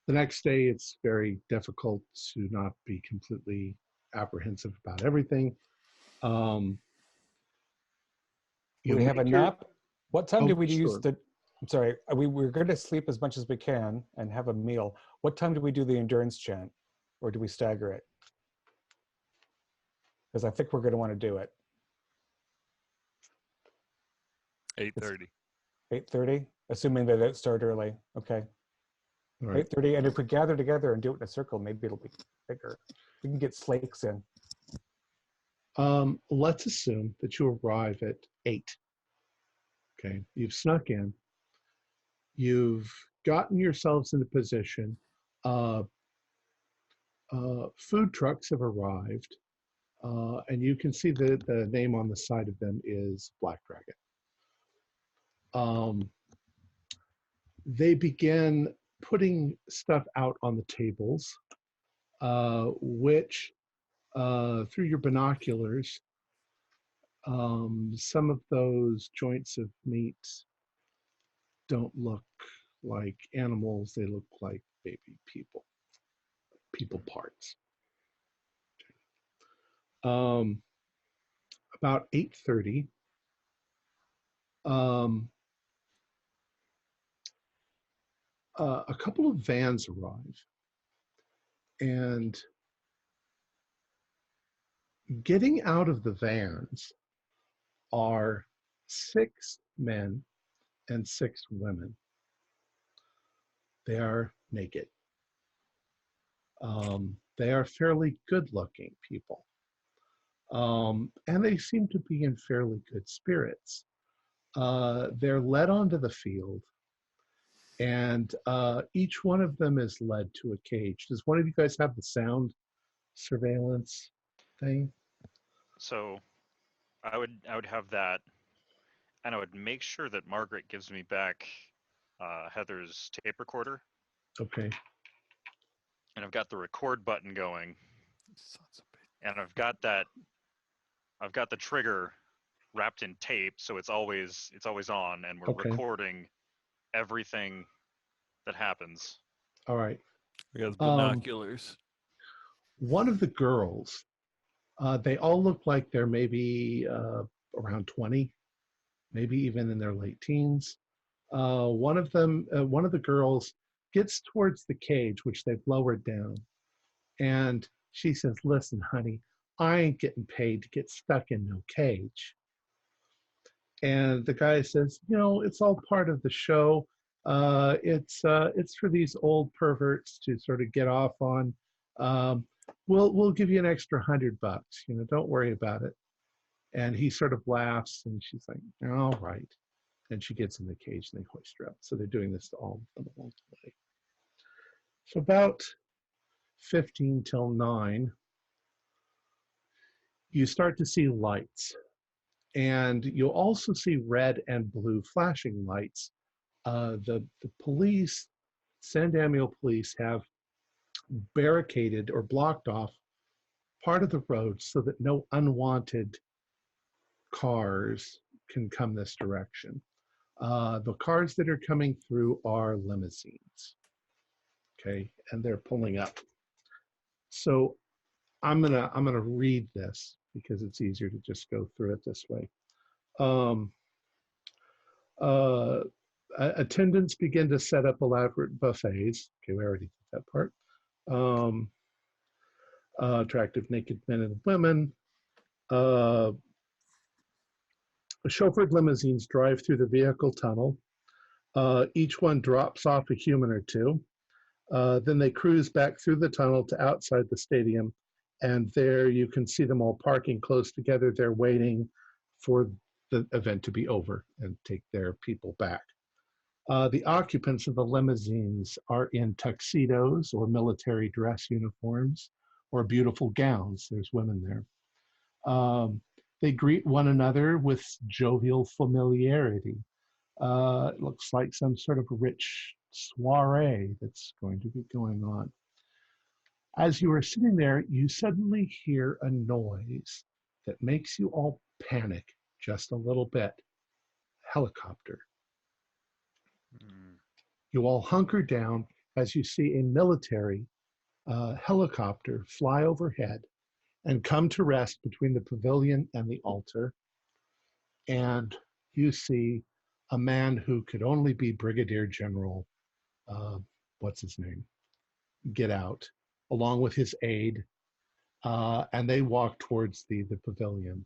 The next day, it's very difficult to not be completely apprehensive about everything. We have a nap. What time do we use sure. the? I'm sorry. We're going to sleep as much as we can and have a meal. What time do we do the endurance chant, or do we stagger it? Because I think we're going to want to do it. 8:30. 8:30, assuming they don't start early. Okay. All right. 8:30, and if we gather together and do it in a circle, maybe it'll be bigger. We can get slakes in. Let's assume that you arrive at 8. Okay. You've snuck in. You've gotten yourselves into position. Food trucks have arrived, and you can see that the name on the side of them is Black Dragon. They begin putting stuff out on the tables, which through your binoculars, some of those joints of meat don't look like animals. They look like baby people parts. About 8:30, a couple of vans arrive, and getting out of the vans are 6 men and 6 women. They are naked. They are fairly good-looking people, and they seem to be in fairly good spirits. They're led onto the field, and each one of them is led to a cage. Does one of you guys have the sound surveillance thing? So I would have that, and I would make sure that Margaret gives me back Heather's tape recorder. Okay. And I've got the record button going, Sons of bitch. and I've got the trigger wrapped in tape, so it's always on, and we're Okay. recording everything that happens. All right. We got binoculars. One of the girls, they all look like they're maybe around 20, maybe even in their late teens. One of the girls gets towards the cage, which they've lowered down, and she says, "Listen, honey, I ain't getting paid to get stuck in no cage." And the guy says, "It's all part of the show. It's for these old perverts to sort of get off on. We'll give you an extra $100. Don't worry about it." And he sort of laughs, and she's like, "All right." And she gets in the cage, and they hoist her up. So they're doing this to all of them along the way. So about 15 till 9, you start to see lights. And you'll also see red and blue flashing lights. The police, San Damiel police, have barricaded or blocked off part of the road so that no unwanted cars can come this direction. The cars that are coming through are limousines. Okay, and they're pulling up. So I'm gonna read this because it's easier to just go through it this way. Attendants begin to set up elaborate buffets. Okay, we already did that part. Attractive naked men and women. Chauffeured limousines drive through the vehicle tunnel. Each one drops off a human or two. Then they cruise back through the tunnel to outside the stadium, and there you can see them all parking close together. They're waiting for the event to be over and take their people back. The occupants of the limousines are in tuxedos or military dress uniforms or beautiful gowns. There's women there. They greet one another with jovial familiarity. It looks like some sort of rich soiree that's going to be going on. As you are sitting there, you suddenly hear a noise that makes you all panic just a little bit. Helicopter. You all hunker down as you see a military helicopter fly overhead and come to rest between the pavilion and the altar. And you see a man who could only be Brigadier General, what's his name, get out, along with his aide, and they walk towards the pavilion.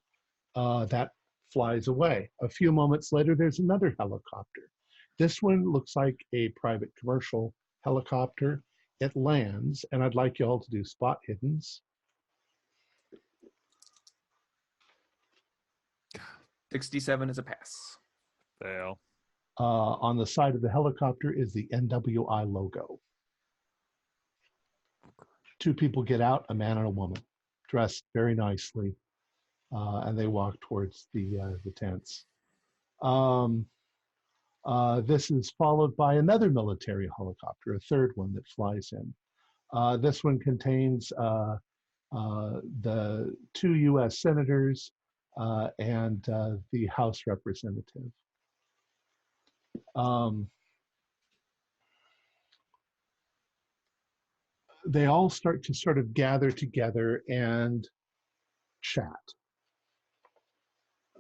That flies away. A few moments later, there's another helicopter. This one looks like a private commercial helicopter. It lands, and I'd like you all to do spot hiddens. 67 is a pass. Fail. On the side of the helicopter is the NWI logo. Two people get out, a man and a woman, dressed very nicely, and they walk towards the tents. This is followed by another military helicopter, a third one that flies in. This one contains the 2 U.S. senators and the House representative. They all start to sort of gather together and chat.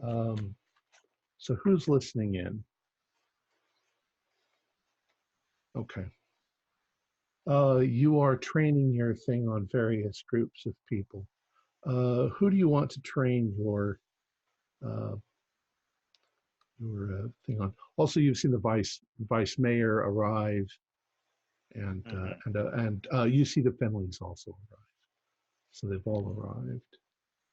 So who's listening in? Okay. You are training your thing on various groups of people. Who do you want to train your thing on? Also, you've seen the vice mayor arrive, and you see the Finleys also arrive. So they've all arrived.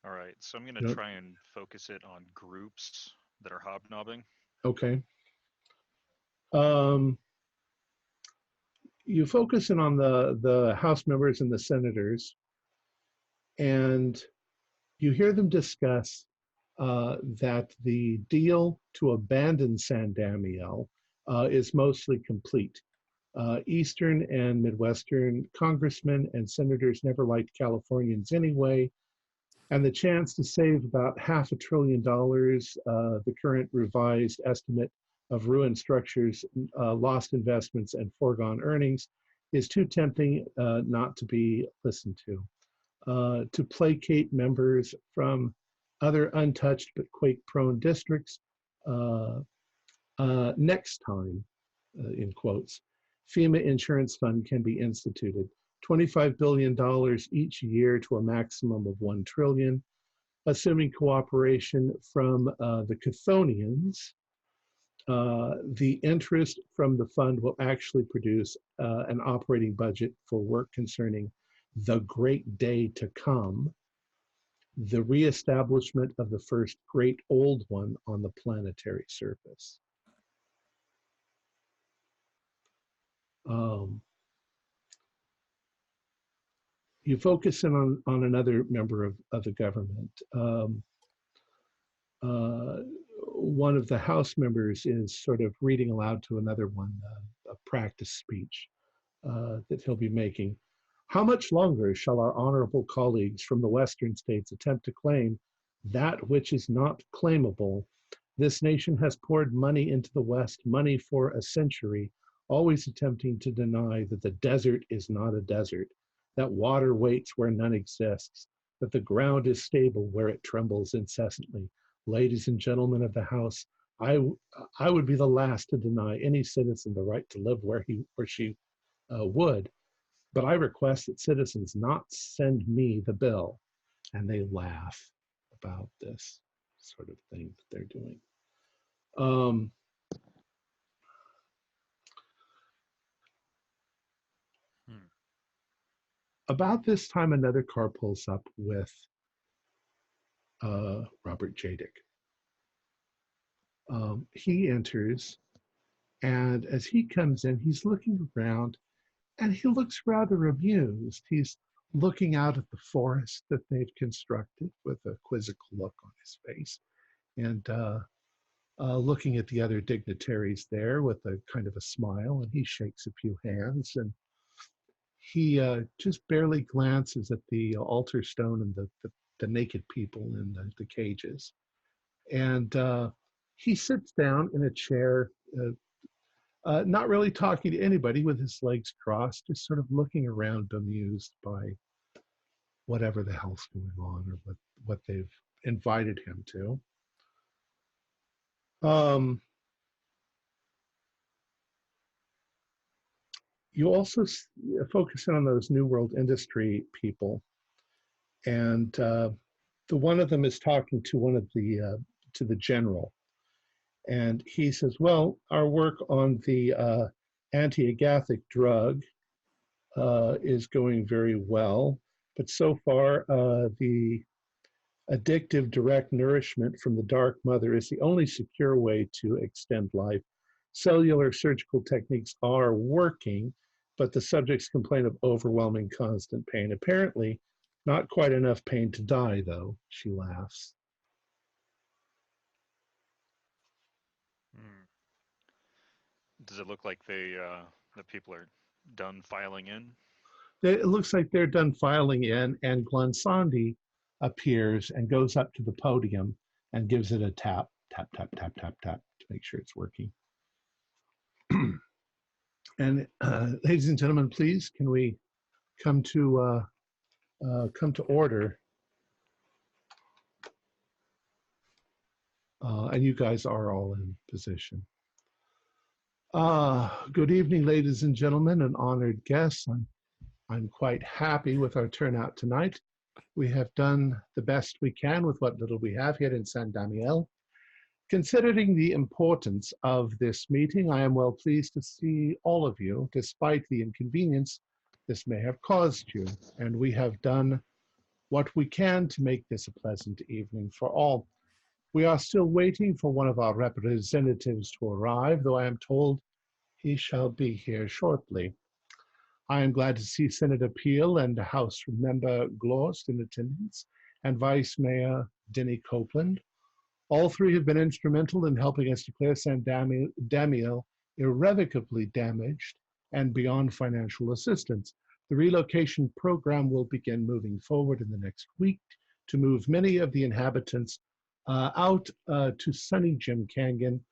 All right, so I'm going to try and focus it on groups that are hobnobbing. Okay. You focus in on the House members and the senators, and you hear them discuss that the deal to abandon San Damiel is mostly complete. Eastern and Midwestern congressmen and senators never liked Californians anyway, and the chance to save about $500 billion, the current revised estimate of ruined structures, lost investments, and foregone earnings is too tempting not to be listened to. To placate members from other untouched but quake-prone districts, next time, in quotes, FEMA insurance fund can be instituted. $25 billion each year to a maximum of $1 trillion, assuming cooperation from the Chthonians. The interest from the fund will actually produce an operating budget for work concerning the great day to come, the reestablishment of the first great old one on the planetary surface. You focus in on another member of the government. One of the House members is sort of reading aloud to another one, a practice speech that he'll be making. How much longer shall our honorable colleagues from the Western states attempt to claim that which is not claimable, This nation has poured money into the West, money for a century, always attempting to deny that the desert is not a desert, that water waits where none exists, that the ground is stable where it trembles incessantly. Ladies and gentlemen of the House, I would be the last to deny any citizen the right to live where he or she would, but I request that citizens not send me the bill. And they laugh about this sort of thing that they're doing. About this time, another car pulls up with Robert Jadick. He enters, and as he comes in, he's looking around, and he looks rather amused. He's looking out at the forest that they've constructed with a quizzical look on his face, and looking at the other dignitaries there with a kind of a smile, and he shakes a few hands, and he just barely glances at the altar stone and the naked people in the cages. And he sits down in a chair, not really talking to anybody, with his legs crossed, just sort of looking around, bemused by whatever the hell's going on or what they've invited him to. You also focus on those New World Industry people, and the one of them is talking to one of to the general, and he says, "Well, our work on the anti-agathic drug is going very well, but so far the addictive direct nourishment from the Dark Mother is the only secure way to extend life. Cellular surgical techniques are working, but the subjects complain of overwhelming constant pain. Apparently, not quite enough pain to die, though," she laughs. Does it look like the people are done filing in? It looks like they're done filing in, and Glensandi appears and goes up to the podium and gives it a tap, tap, tap, tap, tap, tap, to make sure it's working. And ladies and gentlemen, please, can we come to order? And you guys are all in position. Good evening, ladies and gentlemen, and honored guests. I'm quite happy with our turnout tonight. We have done the best we can with what little we have here in San Damiel. Considering the importance of this meeting, I am well pleased to see all of you, despite the inconvenience this may have caused you. And we have done what we can to make this a pleasant evening for all. We are still waiting for one of our representatives to arrive, though I am told he shall be here shortly. I am glad to see Senator Peel and House Member Glost in attendance, and Vice Mayor Denny Copeland. All three have been instrumental in helping us declare San Damiel irrevocably damaged and beyond financial assistance. The relocation program will begin moving forward in the next week to move many of the inhabitants out to sunny Jim Canyon,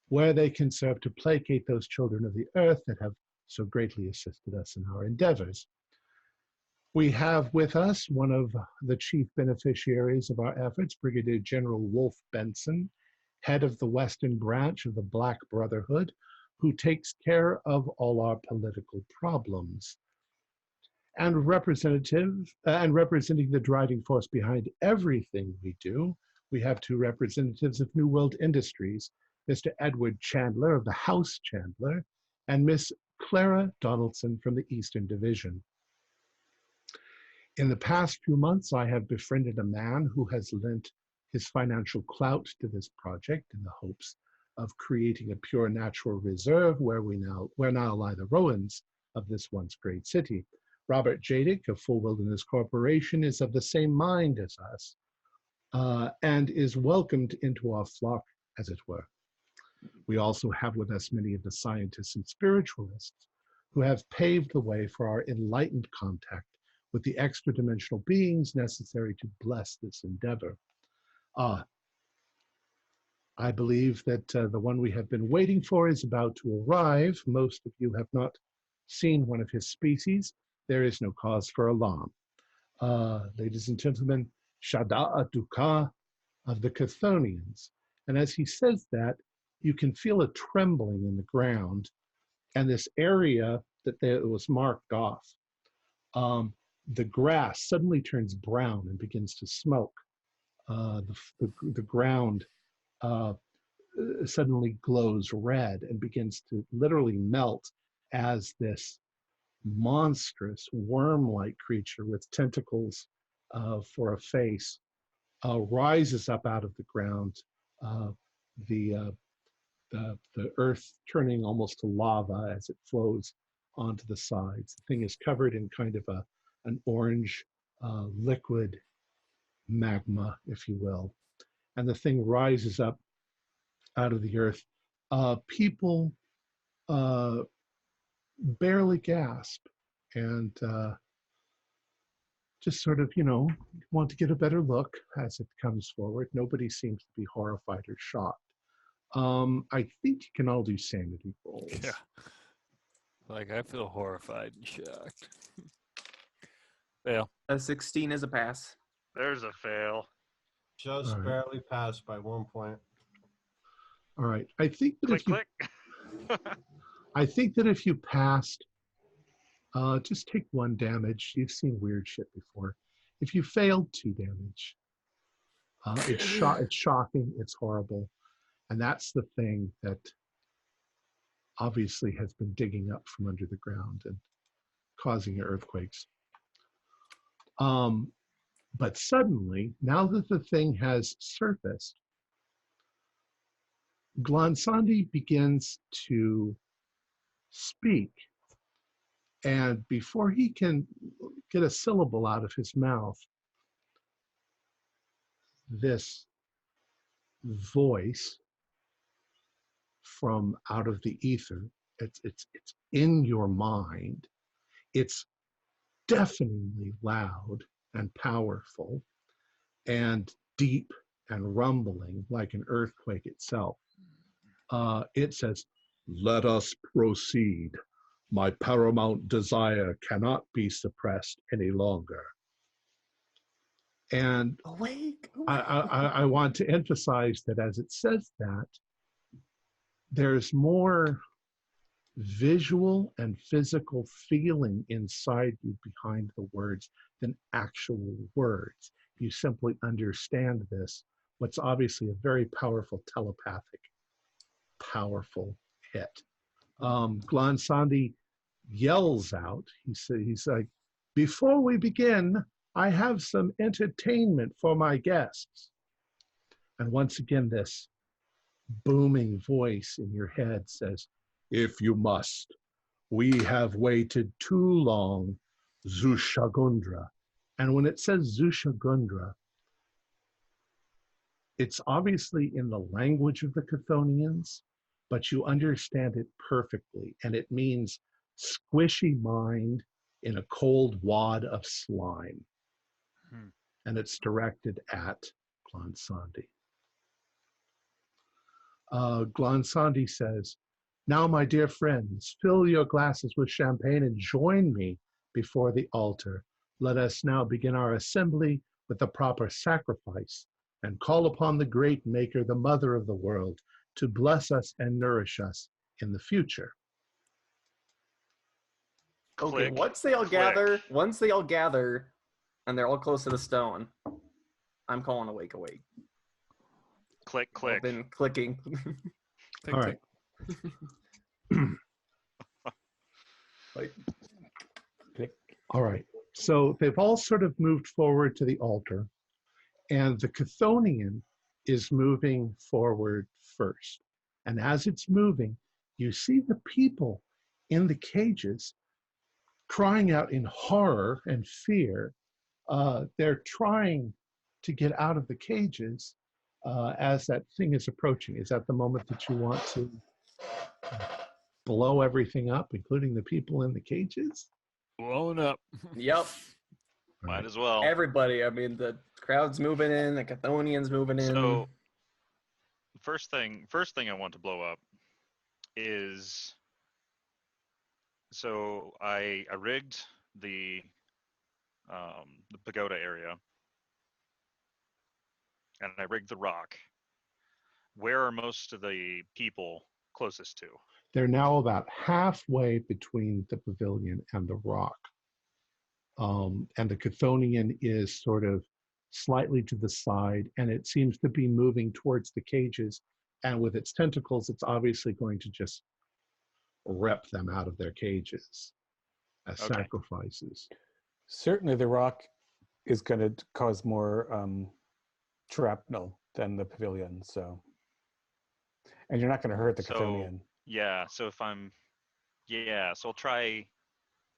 where they can serve to placate those children of the earth that have so greatly assisted us in our endeavors. We have with us one of the chief beneficiaries of our efforts, Brigadier General Wolf Benson, head of the Western branch of the Black Brotherhood, who takes care of all our political problems. And representing the driving force behind everything we do, we have two representatives of New World Industries, Mr. Edward Chandler of the House Chandler, and Miss Clara Donaldson from the Eastern Division. In the past few months, I have befriended a man who has lent his financial clout to this project in the hopes of creating a pure natural reserve where now lie the ruins of this once great city. Robert Jadick of Full Wilderness Corporation is of the same mind as us and is welcomed into our flock, as it were. We also have with us many of the scientists and spiritualists who have paved the way for our enlightened contact with the extra-dimensional beings necessary to bless this endeavor. I believe that the one we have been waiting for is about to arrive. Most of you have not seen one of his species. There is no cause for alarm. Ladies and gentlemen, Shada'a Duka of the Chthonians. And as he says that, you can feel a trembling in the ground, and this area that was marked off, the grass suddenly turns brown and begins to smoke. The ground suddenly glows red and begins to literally melt as this monstrous worm-like creature with tentacles for a face rises up out of the ground, the earth turning almost to lava as it flows onto the sides. The thing is covered in kind of an orange liquid magma, if you will, and the thing rises up out of the earth. People barely gasp and just sort of, want to get a better look as it comes forward. Nobody seems to be horrified or shocked. I think you can all do sanity rolls. Yeah. Like, I feel horrified and shocked. Fail. A 16 is a pass. There's a fail. Just All right. barely passed by 1 point. All right. I think that Click, click. I think that if you passed, just take 1 damage. You've seen weird shit before. If you failed, 2 damage. It's shocking. It's horrible. And that's the thing that obviously has been digging up from under the ground and causing earthquakes. But suddenly, now that the thing has surfaced, Glansandi begins to speak. And before he can get a syllable out of his mouth, this voice from out of the ether, it's in your mind. It's deafeningly loud and powerful and deep and rumbling like an earthquake itself. It says, "Let us proceed. My paramount desire cannot be suppressed any longer." And Awake. I want to emphasize that as it says that, there's more visual and physical feeling inside you behind the words than actual words. You simply understand this, what's obviously a very powerful telepathic, powerful hit. Glansandi yells out, he's like, "Before we begin, I have some entertainment for my guests." And once again, this booming voice in your head says, "If you must, we have waited too long, Zushagundra." And when it says Zushagundra, it's obviously in the language of the Chthonians, but you understand it perfectly. And it means squishy mind in a cold wad of slime. And it's directed at Glansandi. Glansandi says, "Now, my dear friends, fill your glasses with champagne and join me before the altar. Let us now begin our assembly with the proper sacrifice and call upon the great Maker, the Mother of the world, to bless us and nourish us in the future." Okay, Click, once they all gather, and they're all close to the stone, I'm calling awake. Click, click. I've been clicking. All right. Like, Click. All right. So they've all sort of moved forward to the altar, and the Chthonian is moving forward first. And as it's moving, you see the people in the cages crying out in horror and fear. They're trying to get out of the cages as that thing is approaching. Is that the moment that you want to blow everything up, including the people in the cages? Blown up. yep. Might as well. Everybody. I mean, the crowd's moving in. The Chthonians moving in. So, first thing I want to blow up is, so I rigged the pagoda area, and I rigged the rock. Where are most of the people closest to? They're now about halfway between the pavilion and the rock. And the Chthonian is sort of slightly to the side, and it seems to be moving towards the cages. And with its tentacles, it's obviously going to just rip them out of their cages as sacrifices. Certainly the rock is going to cause more shrapnel than the pavilion, so. And you're not going to hurt the Chthonian. Yeah, so if I'm... Yeah, so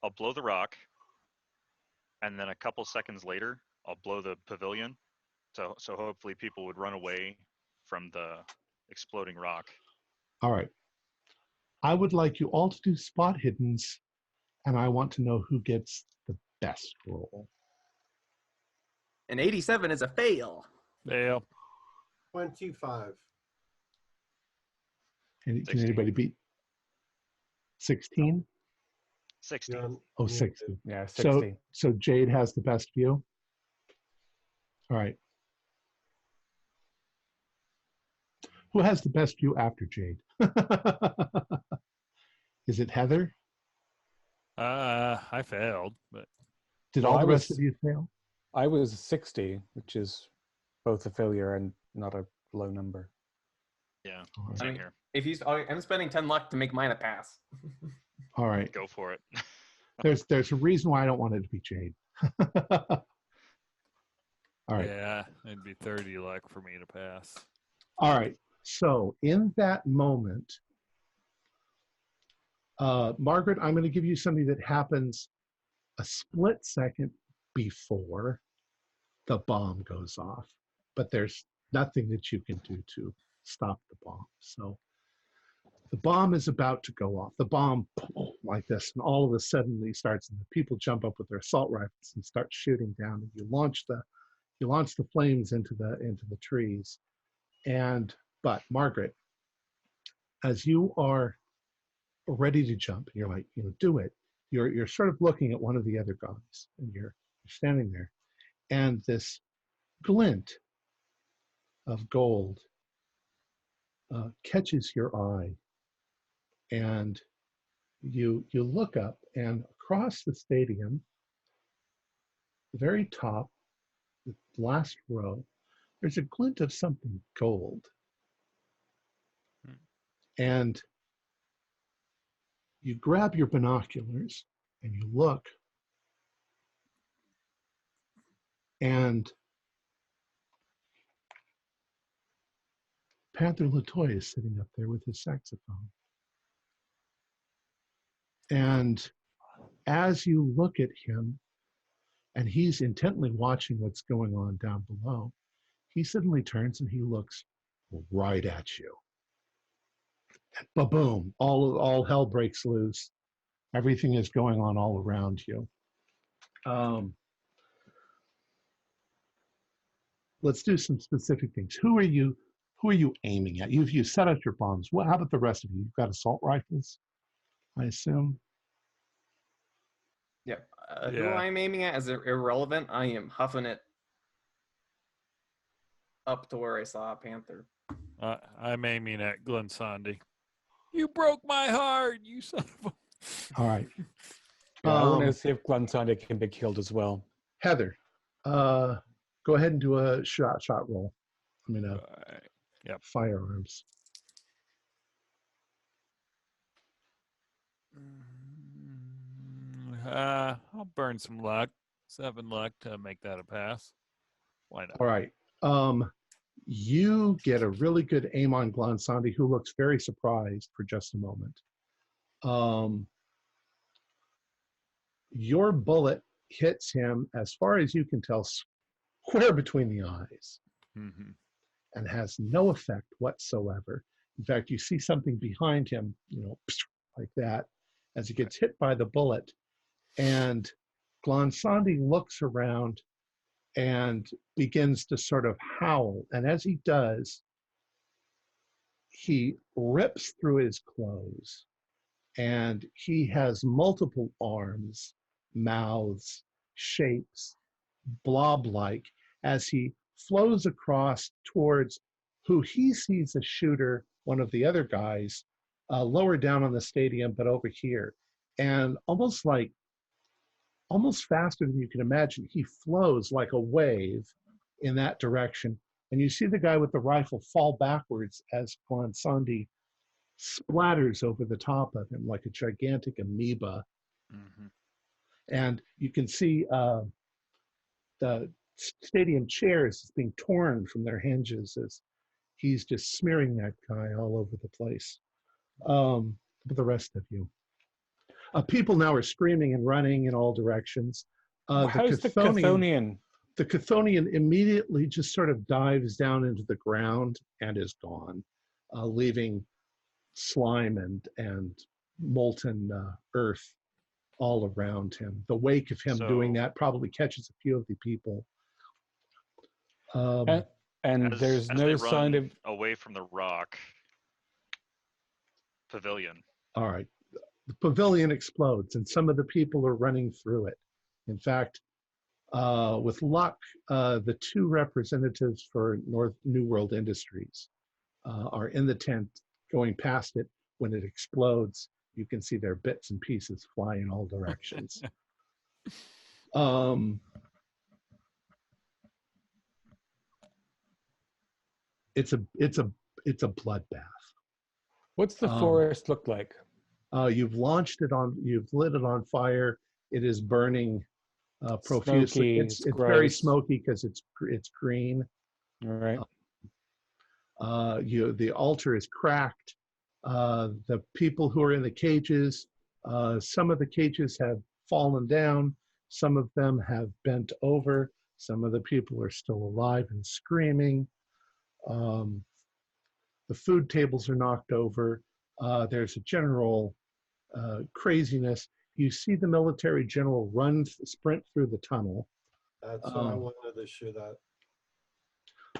I'll blow the rock, and then a couple seconds later, I'll blow the pavilion. So hopefully people would run away from the exploding rock. All right. I would like you all to do spot hiddens, and I want to know who gets the best roll. An 87 is a fail. Fail. 25. Can anybody beat 16? 60. Oh, 60. Yeah, 60. So Jade has the best view? All right. Who has the best view after Jade? Is it Heather? I failed, but Did Well, all the I rest was- of you fail? I was 60, which is both a failure and not a low number. Yeah, All right. same here. If he's, I'm spending 10 luck to make mine a pass. All right. Go for it. There's a reason why I don't want it to be Jade. All right. yeah, it'd be 30 luck for me to pass. All right. So in that moment, Margaret, I'm going to give you something that happens a split second before the bomb goes off, but there's nothing that you can do to stop the bomb. So the bomb is about to go off. The bomb like this, and all of a sudden it starts, and the people jump up with their assault rifles and start shooting down. And you launch the flames into the trees. But Margaret, as you are ready to jump, you're like, do it. You're sort of looking at one of the other guys, and you're standing there, and this glint of gold catches your eye, and you look up, and across the stadium, the very top, the last row, there's a glint of something gold. And you grab your binoculars and you look, and Panther Latoya is sitting up there with his saxophone. And as you look at him, and he's intently watching what's going on down below, he suddenly turns and he looks right at you. Ba-boom, all hell breaks loose. Everything is going on all around you. Let's do some specific things. Who are you aiming at? You set up your bombs. How about the rest of you? You've got assault rifles, I assume. Yeah. Who Yeah. I'm aiming at is irrelevant. I am huffing it up to where I saw a panther. I'm aiming at Glenn Sandy. You broke my heart, you son of a... All right. Yeah, I want to see if Glensonic can be killed as well. Heather, go ahead and do a shot roll. I mean, Yep. firearms. I'll burn some luck. 7 luck to make that a pass. Why not? All right. You get a really good aim on Glansandi, who looks very surprised for just a moment. Your bullet hits him, as far as you can tell, square between the eyes, and has no effect whatsoever. In fact, you see something behind him, like that, as he gets hit by the bullet. And Glansandi looks around and begins to sort of howl. And as he does, he rips through his clothes, and he has multiple arms, mouths, shapes, blob-like, as he flows across towards who he sees as Shooter, one of the other guys, lower down on the stadium, but over here. And almost faster than you can imagine, he flows like a wave in that direction. And you see the guy with the rifle fall backwards as Glansandi splatters over the top of him like a gigantic amoeba. Mm-hmm. And you can see the stadium chairs being torn from their hinges as he's just smearing that guy all over the place. But the rest of you. People now are screaming and running in all directions. How's the Chthonian? The Chthonian immediately just sort of dives down into the ground and is gone, leaving slime and molten earth all around him. The wake of him doing that probably catches a few of the people. And there's no sign of away from the rock pavilion. All right. The pavilion explodes, and some of the people are running through it. In fact, with luck, the two representatives for New World Industries are in the tent going past it. When it explodes, you can see their bits and pieces fly in all directions. It's a bloodbath. What's the forest look like? You've lit it on fire. It is burning profusely. Smoky, It's very smoky because it's green. All right. The altar is cracked. The people who are in the cages, some of the cages have fallen down. Some of them have bent over. Some of the people are still alive and screaming. The food tables are knocked over. There's a general craziness. You see the military general sprint through the tunnel. That's what I wanted to shoot at.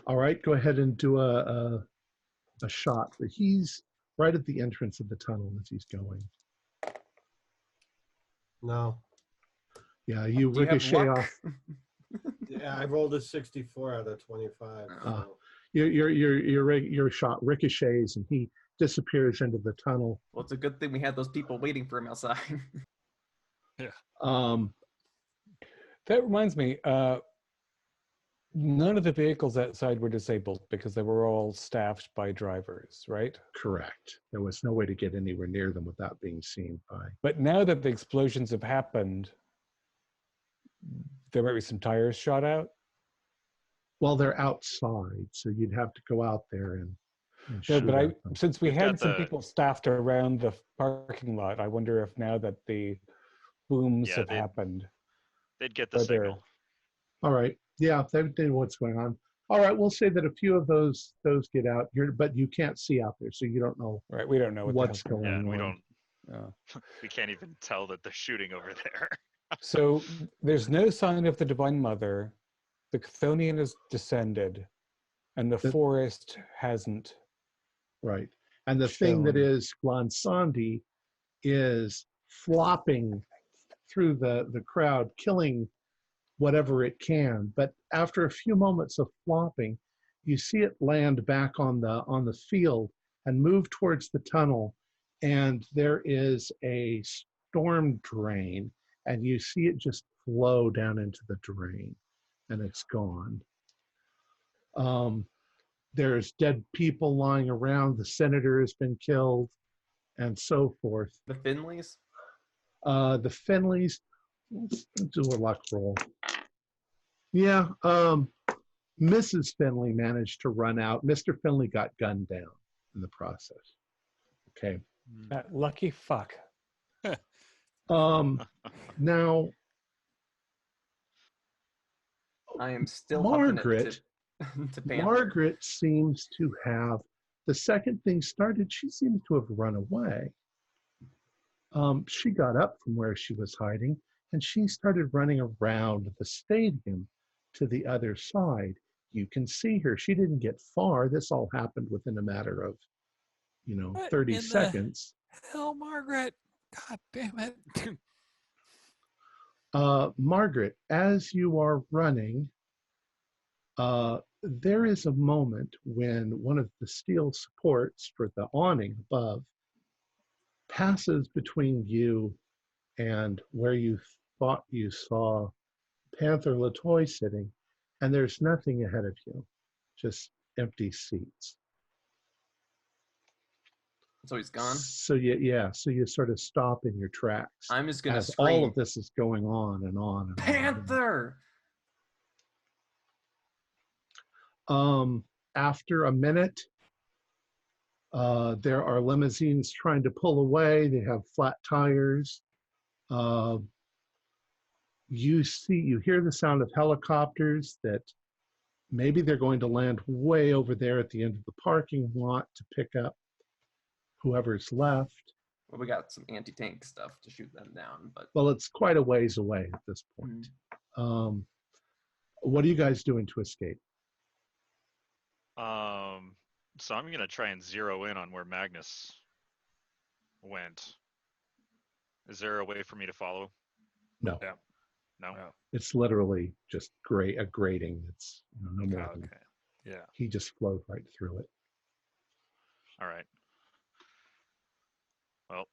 All right, go ahead and do a shot. He's right at the entrance of the tunnel as he's going. No. Yeah, you ricochet off. Yeah, I rolled a 64 out of 25. So. Your shot ricochets and he disappears into the tunnel. Well, it's a good thing we had those people waiting for him outside. Yeah. That reminds me, none of the vehicles outside were disabled because they were all staffed by drivers, right? Correct. There was no way to get anywhere near them without being seen by. But now that the explosions have happened, there might be some tires shot out. Well, they're outside, so you'd have to go out there and no, but since we We've had got some people staffed around the parking lot, I wonder if now that the booms have happened, they'd get the signal. All right. Yeah, they know what's going on. All right, we'll say that a few of those get out. But you can't see out there, so you don't know. Right, we don't know what's going on. We don't. We can't even tell that they're shooting over there. So there's no sign of the Divine Mother. The Chthonian has descended, and the forest hasn't. Right. And the thing that is Glansandi is flopping through the crowd, killing whatever it can. But after a few moments of flopping, you see it land back on the field and move towards the tunnel. And there is a storm drain, and you see it just flow down into the drain, and it's gone. There's dead people lying around. The senator has been killed, and so forth. The Finleys? The Finleys, let's do a luck roll. Yeah, Mrs. Finley managed to run out. Mr. Finley got gunned down in the process. Okay. That lucky fuck. Now, I am still Margaret. to Panther. Margaret seems to have, the second thing started, she seems to have run away. She got up from where she was hiding, and she started running around the stadium to the other side. You can see her. She didn't get far. This all happened within a matter of What 30 in the seconds. hell, Margaret? God damn it. Margaret, as you are running, there is a moment when one of the steel supports for the awning above passes between you and where you thought you saw Panther Latoy sitting, and there's nothing ahead of you, just empty seats. So he's gone? So so you sort of stop in your tracks. I'm just going to as scream. all of this is going on and on and Panther! on. After a minute, there are limousines trying to pull away. They have flat tires. You hear the sound of helicopters that maybe they're going to land way over there at the end of the parking lot to pick up whoever's left. Well, we got some anti-tank stuff to shoot them down, but Well, it's quite a ways away at this point. What are you guys doing to escape? So I'm gonna try and zero in on where Magnus went. Is there a way for me to follow? No. Yeah. No. Oh, It's literally just a grating. It's no more than okay. Yeah. he just flowed right through it. All right. Well,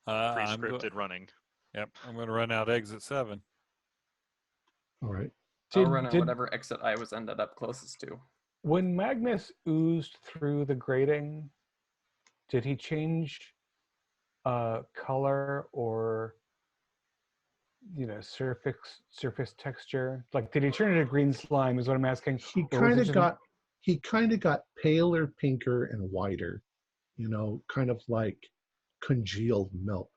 Pre-scripted running. Yep. I'm going to run out exit 7. All right. I'll run out whatever exit I was ended up closest to. When Magnus oozed through the grating, did he change color or surface texture? Like, did he turn into green slime? Is what I'm asking. He kind of got paler, pinker, and whiter. Kind of like congealed milk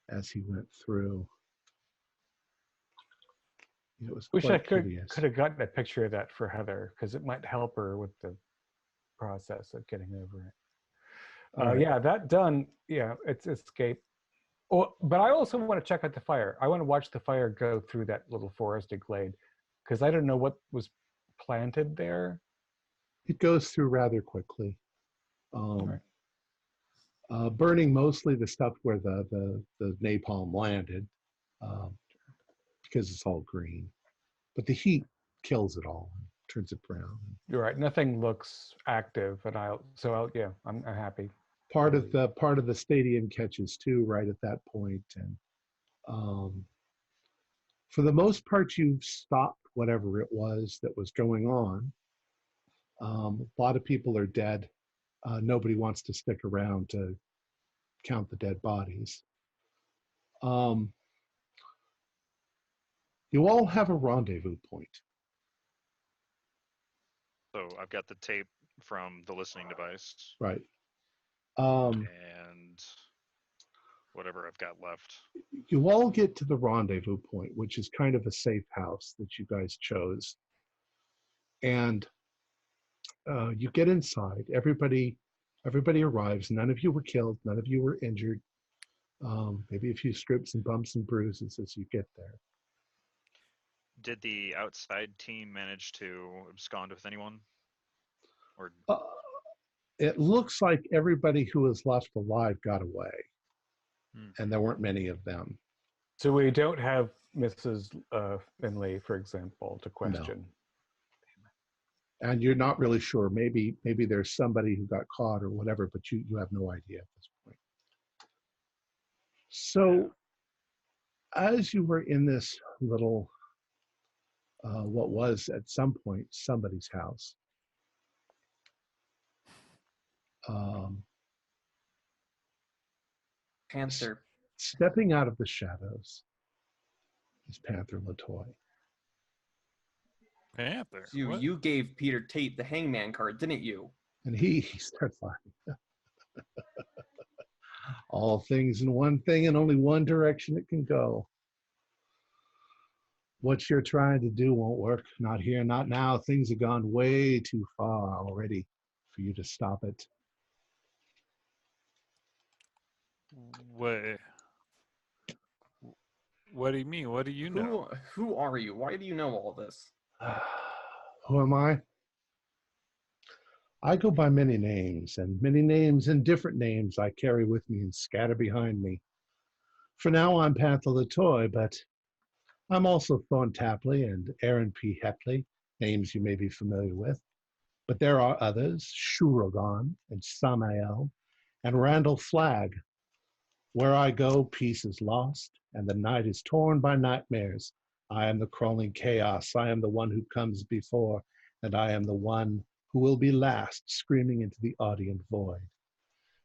as he went through. It was Wish I could hideous. have gotten a picture of that for Heather, because it might help her with the process of getting over it. Right. Yeah, that done. Yeah, it's escape. Oh, but I also want to check out the fire. I want to watch the fire go through that little forested glade, because I don't know what was planted there. It goes through rather quickly. Right. Burning mostly the stuff where the napalm landed, because it's all green. But the heat kills it all and turns it brown. You're right. Nothing looks active, and I'm happy. Part of the stadium catches too right at that point, and for the most part, you've stopped whatever it was that was going on. A lot of people are dead. Nobody wants to stick around to count the dead bodies. You all have a rendezvous point. So I've got the tape from the listening device. Right. And whatever I've got left. You all get to the rendezvous point, which is kind of a safe house that you guys chose. And you get inside. Everybody arrives. None of you were killed. None of you were injured. Maybe a few strips and bumps and bruises as you get there. Did the outside team manage to abscond with anyone? Or it looks like everybody who was left alive got away, and there weren't many of them. So we don't have Mrs. Finley, for example, to question. No. And you're not really sure. Maybe there's somebody who got caught or whatever, but you have no idea at this point. So as you were in this little, what was at some point somebody's house, Panther. Stepping out of the shadows is Panther Latoy. Panther? You gave Peter Tate the hangman card, didn't you? And he starts laughing. All things in one thing and only one direction it can go. What you're trying to do won't work. Not here, not now. Things have gone way too far already for you to stop it. What do you mean? What do you know? Who are you? Why do you know all this? Who am I? I go by many names, and many names and different names I carry with me and scatter behind me. For now, I'm Panther the Toy, but I'm also Thorn Tapley and Aaron P. Hepley, names you may be familiar with. But there are others, Shuragon and Samael and Randall Flagg. Where I go, peace is lost, and the night is torn by nightmares. I am the crawling chaos. I am the one who comes before, and I am the one who will be last, screaming into the audient void.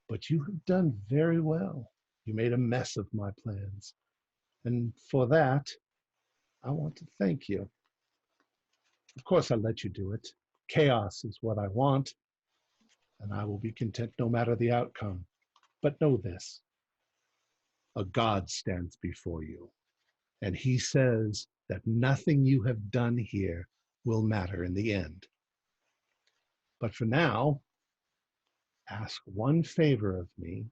But you have done very well. You made a mess of my plans. And for that, I want to thank you. Of course, I let you do it. Chaos is what I want, and I will be content no matter the outcome. But know this, a God stands before you, and he says that nothing you have done here will matter in the end. But for now, ask one favor of me.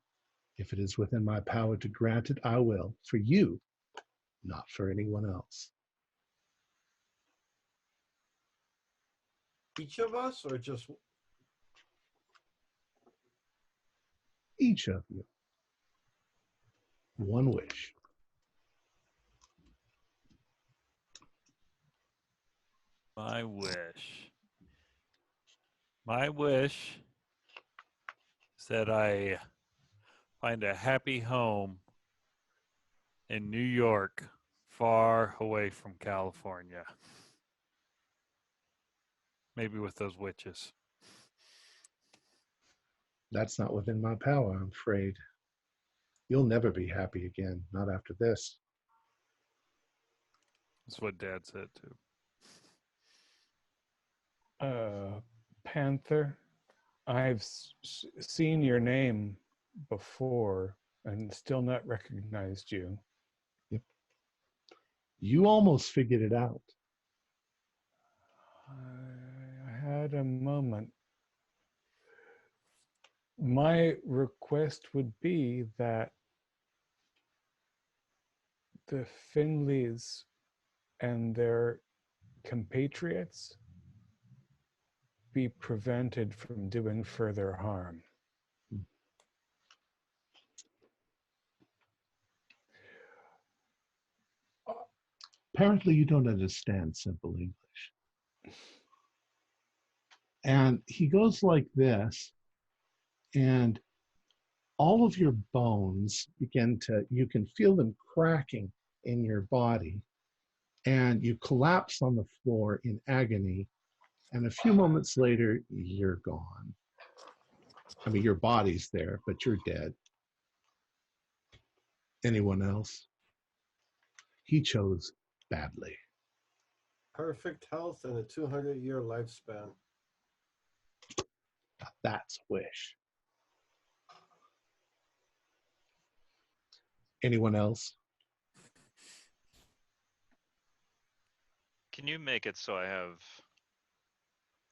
If it is within my power to grant it, I will, for you, not for anyone else. Each of us, or just Each of you. One wish. My wish. My wish is that I find a happy home in New York, far away from California. Maybe with those witches. That's not within my power, I'm afraid. You'll never be happy again, not after this. That's what Dad said too. Panther, I've seen your name before and still not recognized you. Yep. You almost figured it out. I had a moment. My request would be that the Finleys and their compatriots be prevented from doing further harm. Apparently, you don't understand simple English. And he goes like this, and all of your bones begin to, you can feel them cracking in your body, and you collapse on the floor in agony, and a few moments later, you're gone. I mean, your body's there, but you're dead. Anyone else? He chose badly. perfect health and a 200-year lifespan. That's a wish. Anyone else? Can you make it so I have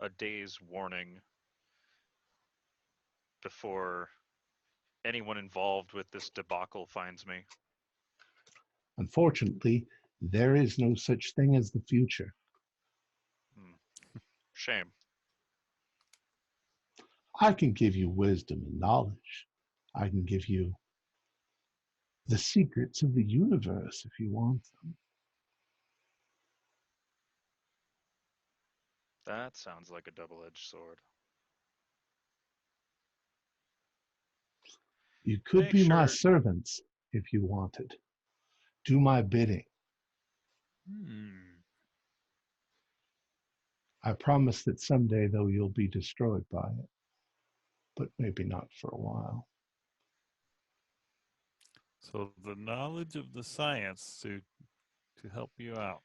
a day's warning before anyone involved with this debacle finds me? Unfortunately, there is no such thing as the future. Shame. I can give you wisdom and knowledge. I can give you the secrets of the universe if you want them. That sounds like a double-edged sword. You could Make be my sure- servants if you wanted. Do my bidding. I promise that someday, though, you'll be destroyed by it, but maybe not for a while. So the knowledge of the science to help you out.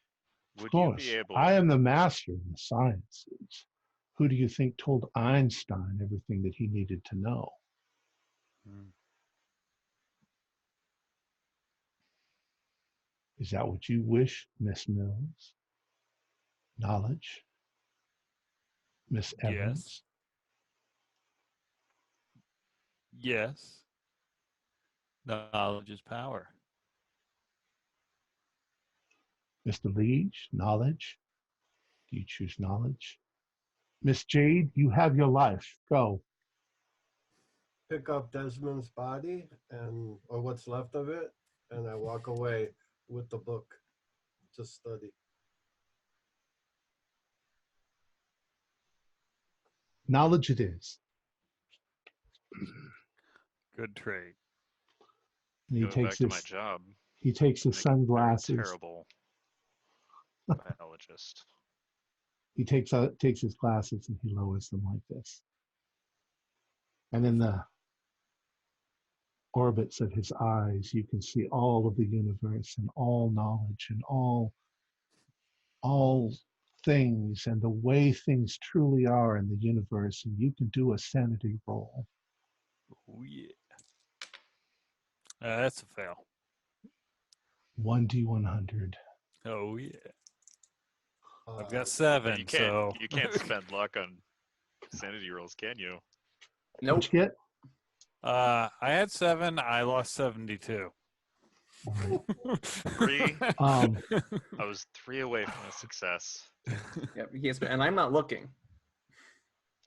Of Would you course, be able? I am the master of the sciences. Who do you think told Einstein everything that he needed to know? Is that what you wish, Miss Mills? Knowledge? Miss Evans? Yes. Knowledge is power. Mr. Liege, knowledge? Do you choose knowledge? Miss Jade, you have your life. Go. Pick up Desmond's body or what's left of it, and I walk away with the book to study. Knowledge it is. Good trade. And he Go takes back to my his job. he takes his Make a very sunglasses. terrible biologist. He takes his glasses and he lowers them like this. And in the orbits of his eyes, you can see all of the universe and all knowledge and all things and the way things truly are in the universe. And you can do a sanity roll. Oh, yeah. That's a fail. 1d100. Oh, yeah. I've Uh, got 7, You so... can't spend luck on sanity rolls, can you? Nope. What'd you get? I had 7. I lost 72. All right. 3. I was 3 away from a success. Yep, he can't spend, and I'm not looking.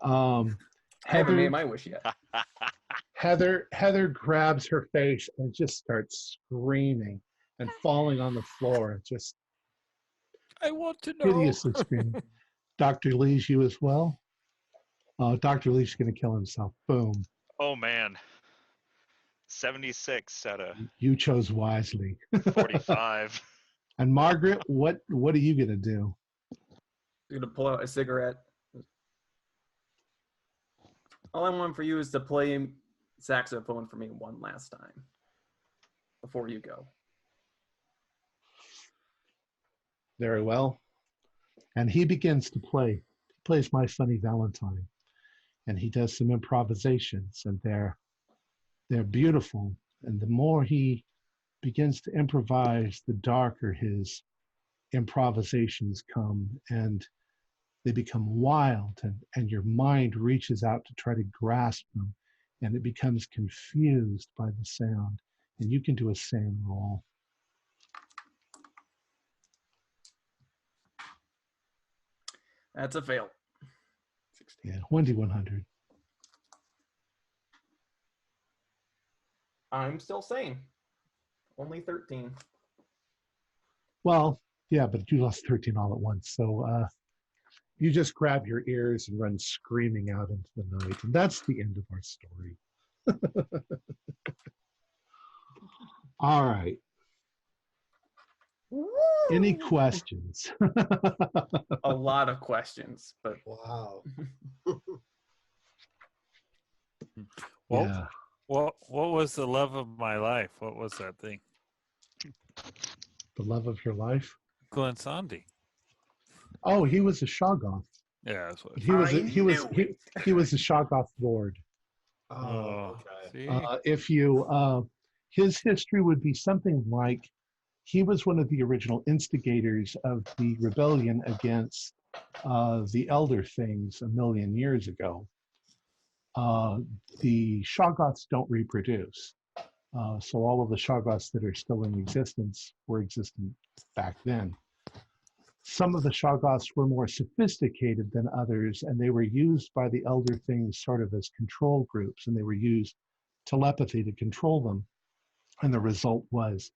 I haven't Heather, made my wish yet. Heather grabs her face and just starts screaming and falling on the floor, just I want to know. hideously screaming. Dr. Lee's you as well? Dr. Lee's going to kill himself. Boom. Oh man. 76 out of You chose wisely. 45. And Margaret, what are you going to do? You're gonna pull out a cigarette. All I want for you is to play saxophone for me one last time before you go. Very well. And he begins to play. He plays My Funny Valentine. And he does some improvisations, and they're beautiful. And the more he begins to improvise, the darker his improvisations come, and they become wild, and your mind reaches out to try to grasp them, and it becomes confused by the sound. And you can do a SAN roll. That's a fail. 16. Yeah, 1d100. I'm still sane. Only 13. Well, yeah, but you lost 13 all at once. So you just grab your ears and run screaming out into the night. And that's the end of our story. All right. Any questions? A lot of questions, but wow. Well, Yeah. what was the love of my life? What was that thing? The love of your life? Glenn Sandy. Oh, he was a Shoggoth. Yeah, that's what. He was a Shoggoth lord. Oh, okay. See? If you his history would be something like he was one of the original instigators of the rebellion against the Elder Things a million years ago. The Shoggoths don't reproduce. So all of the Shoggoths that are still in existence were existent back then. Some of the Shoggoths were more sophisticated than others, and they were used by the Elder Things sort of as control groups, and they were used telepathy to control them. And the result was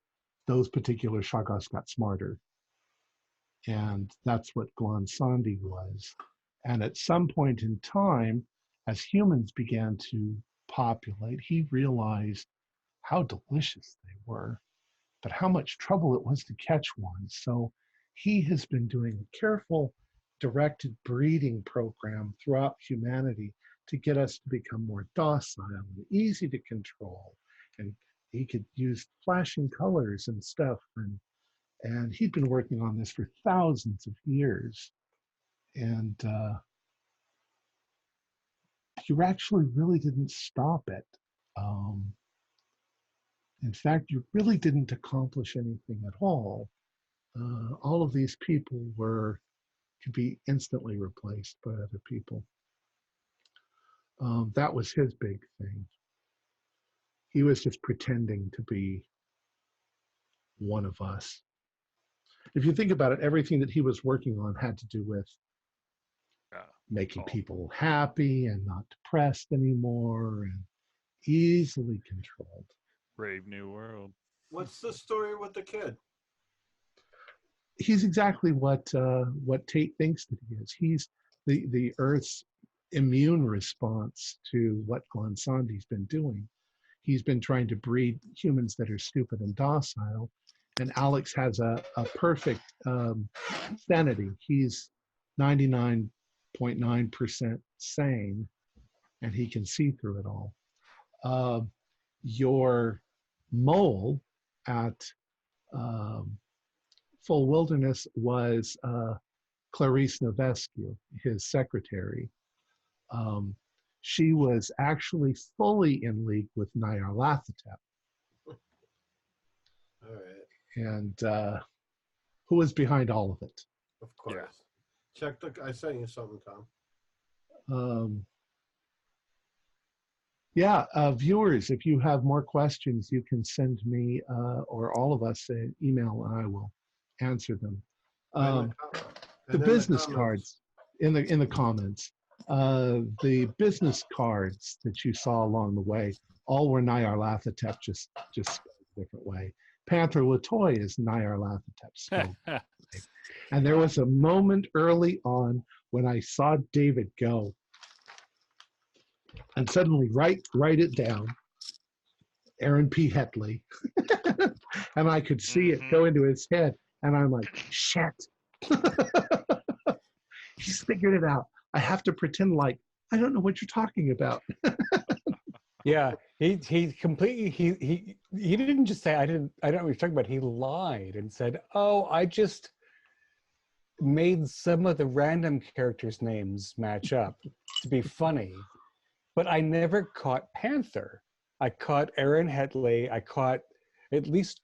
those particular Shoggoths got smarter. And that's what Glenn Sandy was. And at some point in time, as humans began to populate, he realized how delicious they were, but how much trouble it was to catch one. So he has been doing a careful, directed breeding program throughout humanity to get us to become more docile and easy to control. And he could use flashing colors and stuff. And he'd been working on this for thousands of years. And you actually really didn't stop it. In fact, you really didn't accomplish anything at all. All of these people could be instantly replaced by other people. That was his big thing. He was just pretending to be one of us. If you think about it, everything that he was working on had to do with making Oh. people happy and not depressed anymore, and easily controlled. Brave New World. What's the story with the kid? He's exactly what Tate thinks that he is. He's the Earth's immune response to what Glansandi's been doing. He's been trying to breed humans that are stupid and docile, and Alex has a perfect sanity. He's 99.9% sane, and he can see through it all. Your mole at Full Wilderness was Clarice Novescu, his secretary. She was actually fully in league with Nyarlathotep. All right. And who was behind all of it? Of course. Yeah. Check I sent you something, Tom. Viewers, if you have more questions, you can send me or all of us an email, and I will answer them. The business cards in the comments, the business cards that you saw along the way, all were Nyarlathotep, just spelled a different way. Panther Latoy is Nyarlathotep spelled. And there was a moment early on when I saw David go, and suddenly write it down, Aaron P. Hetley, and I could see it go into his head, and I'm like, shit. He's figured it out. I have to pretend like I don't know what you're talking about. Yeah, he completely he didn't just say I don't know what you're talking about. He lied and said, "Oh, I just made some of the random characters' names match up to be funny." But I never caught Panther. I caught Aaron Hetley. I caught at least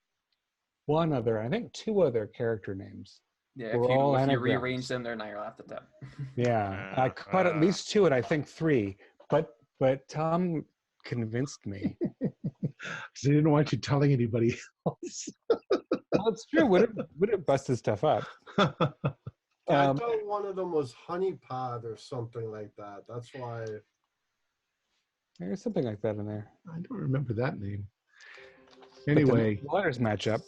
one other, I think two other character names. Yeah, We're if all you anagrams. rearrange them, they're Nyarlathotep. Yeah, I caught at least two, and I think three. But Tom convinced me. Because I didn't want you telling anybody else. Well, it's true. Would have busted stuff up. I thought one of them was Honeypot or something like that. That's why. There's something like that in there. I don't remember that name. Anyway, the letters match up.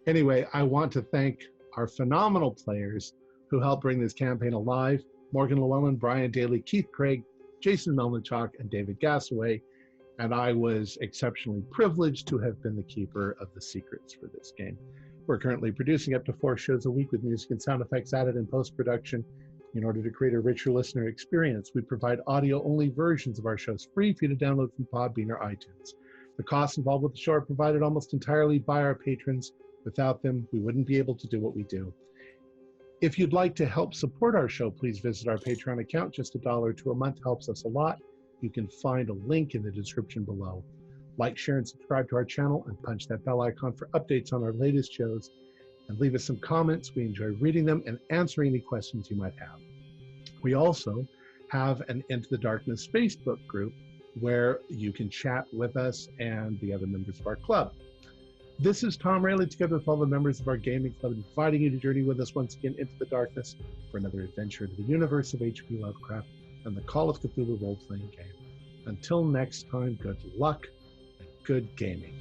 Anyway, I want to thank our phenomenal players who helped bring this campaign alive: Morgan Llewellyn, Brian Daly, Keith Craig, Jason Melnichuk, and David Gassaway. And I was exceptionally privileged to have been the keeper of the secrets for this game. We're currently producing up to 4 shows a week with music and sound effects added in post-production. In order to create a richer listener experience, we provide audio-only versions of our shows free for you to download from Podbean or iTunes. The costs involved with the show are provided almost entirely by our patrons. Without them, we wouldn't be able to do what we do. If you'd like to help support our show, please visit our Patreon account. Just $1 or $2 a month helps us a lot. You can find a link in the description below. Like, share, and subscribe to our channel, and punch that bell icon for updates on our latest shows. And leave us some comments. We enjoy reading them and answering any questions you might have. We also have an Into the Darkness Facebook group where you can chat with us and the other members of our club. This is Tom Rayleigh, together with all the members of our gaming club, inviting you to journey with us once again into the darkness for another adventure into the universe of H.P. Lovecraft and the Call of Cthulhu role-playing game. Until next time, good luck and good gaming.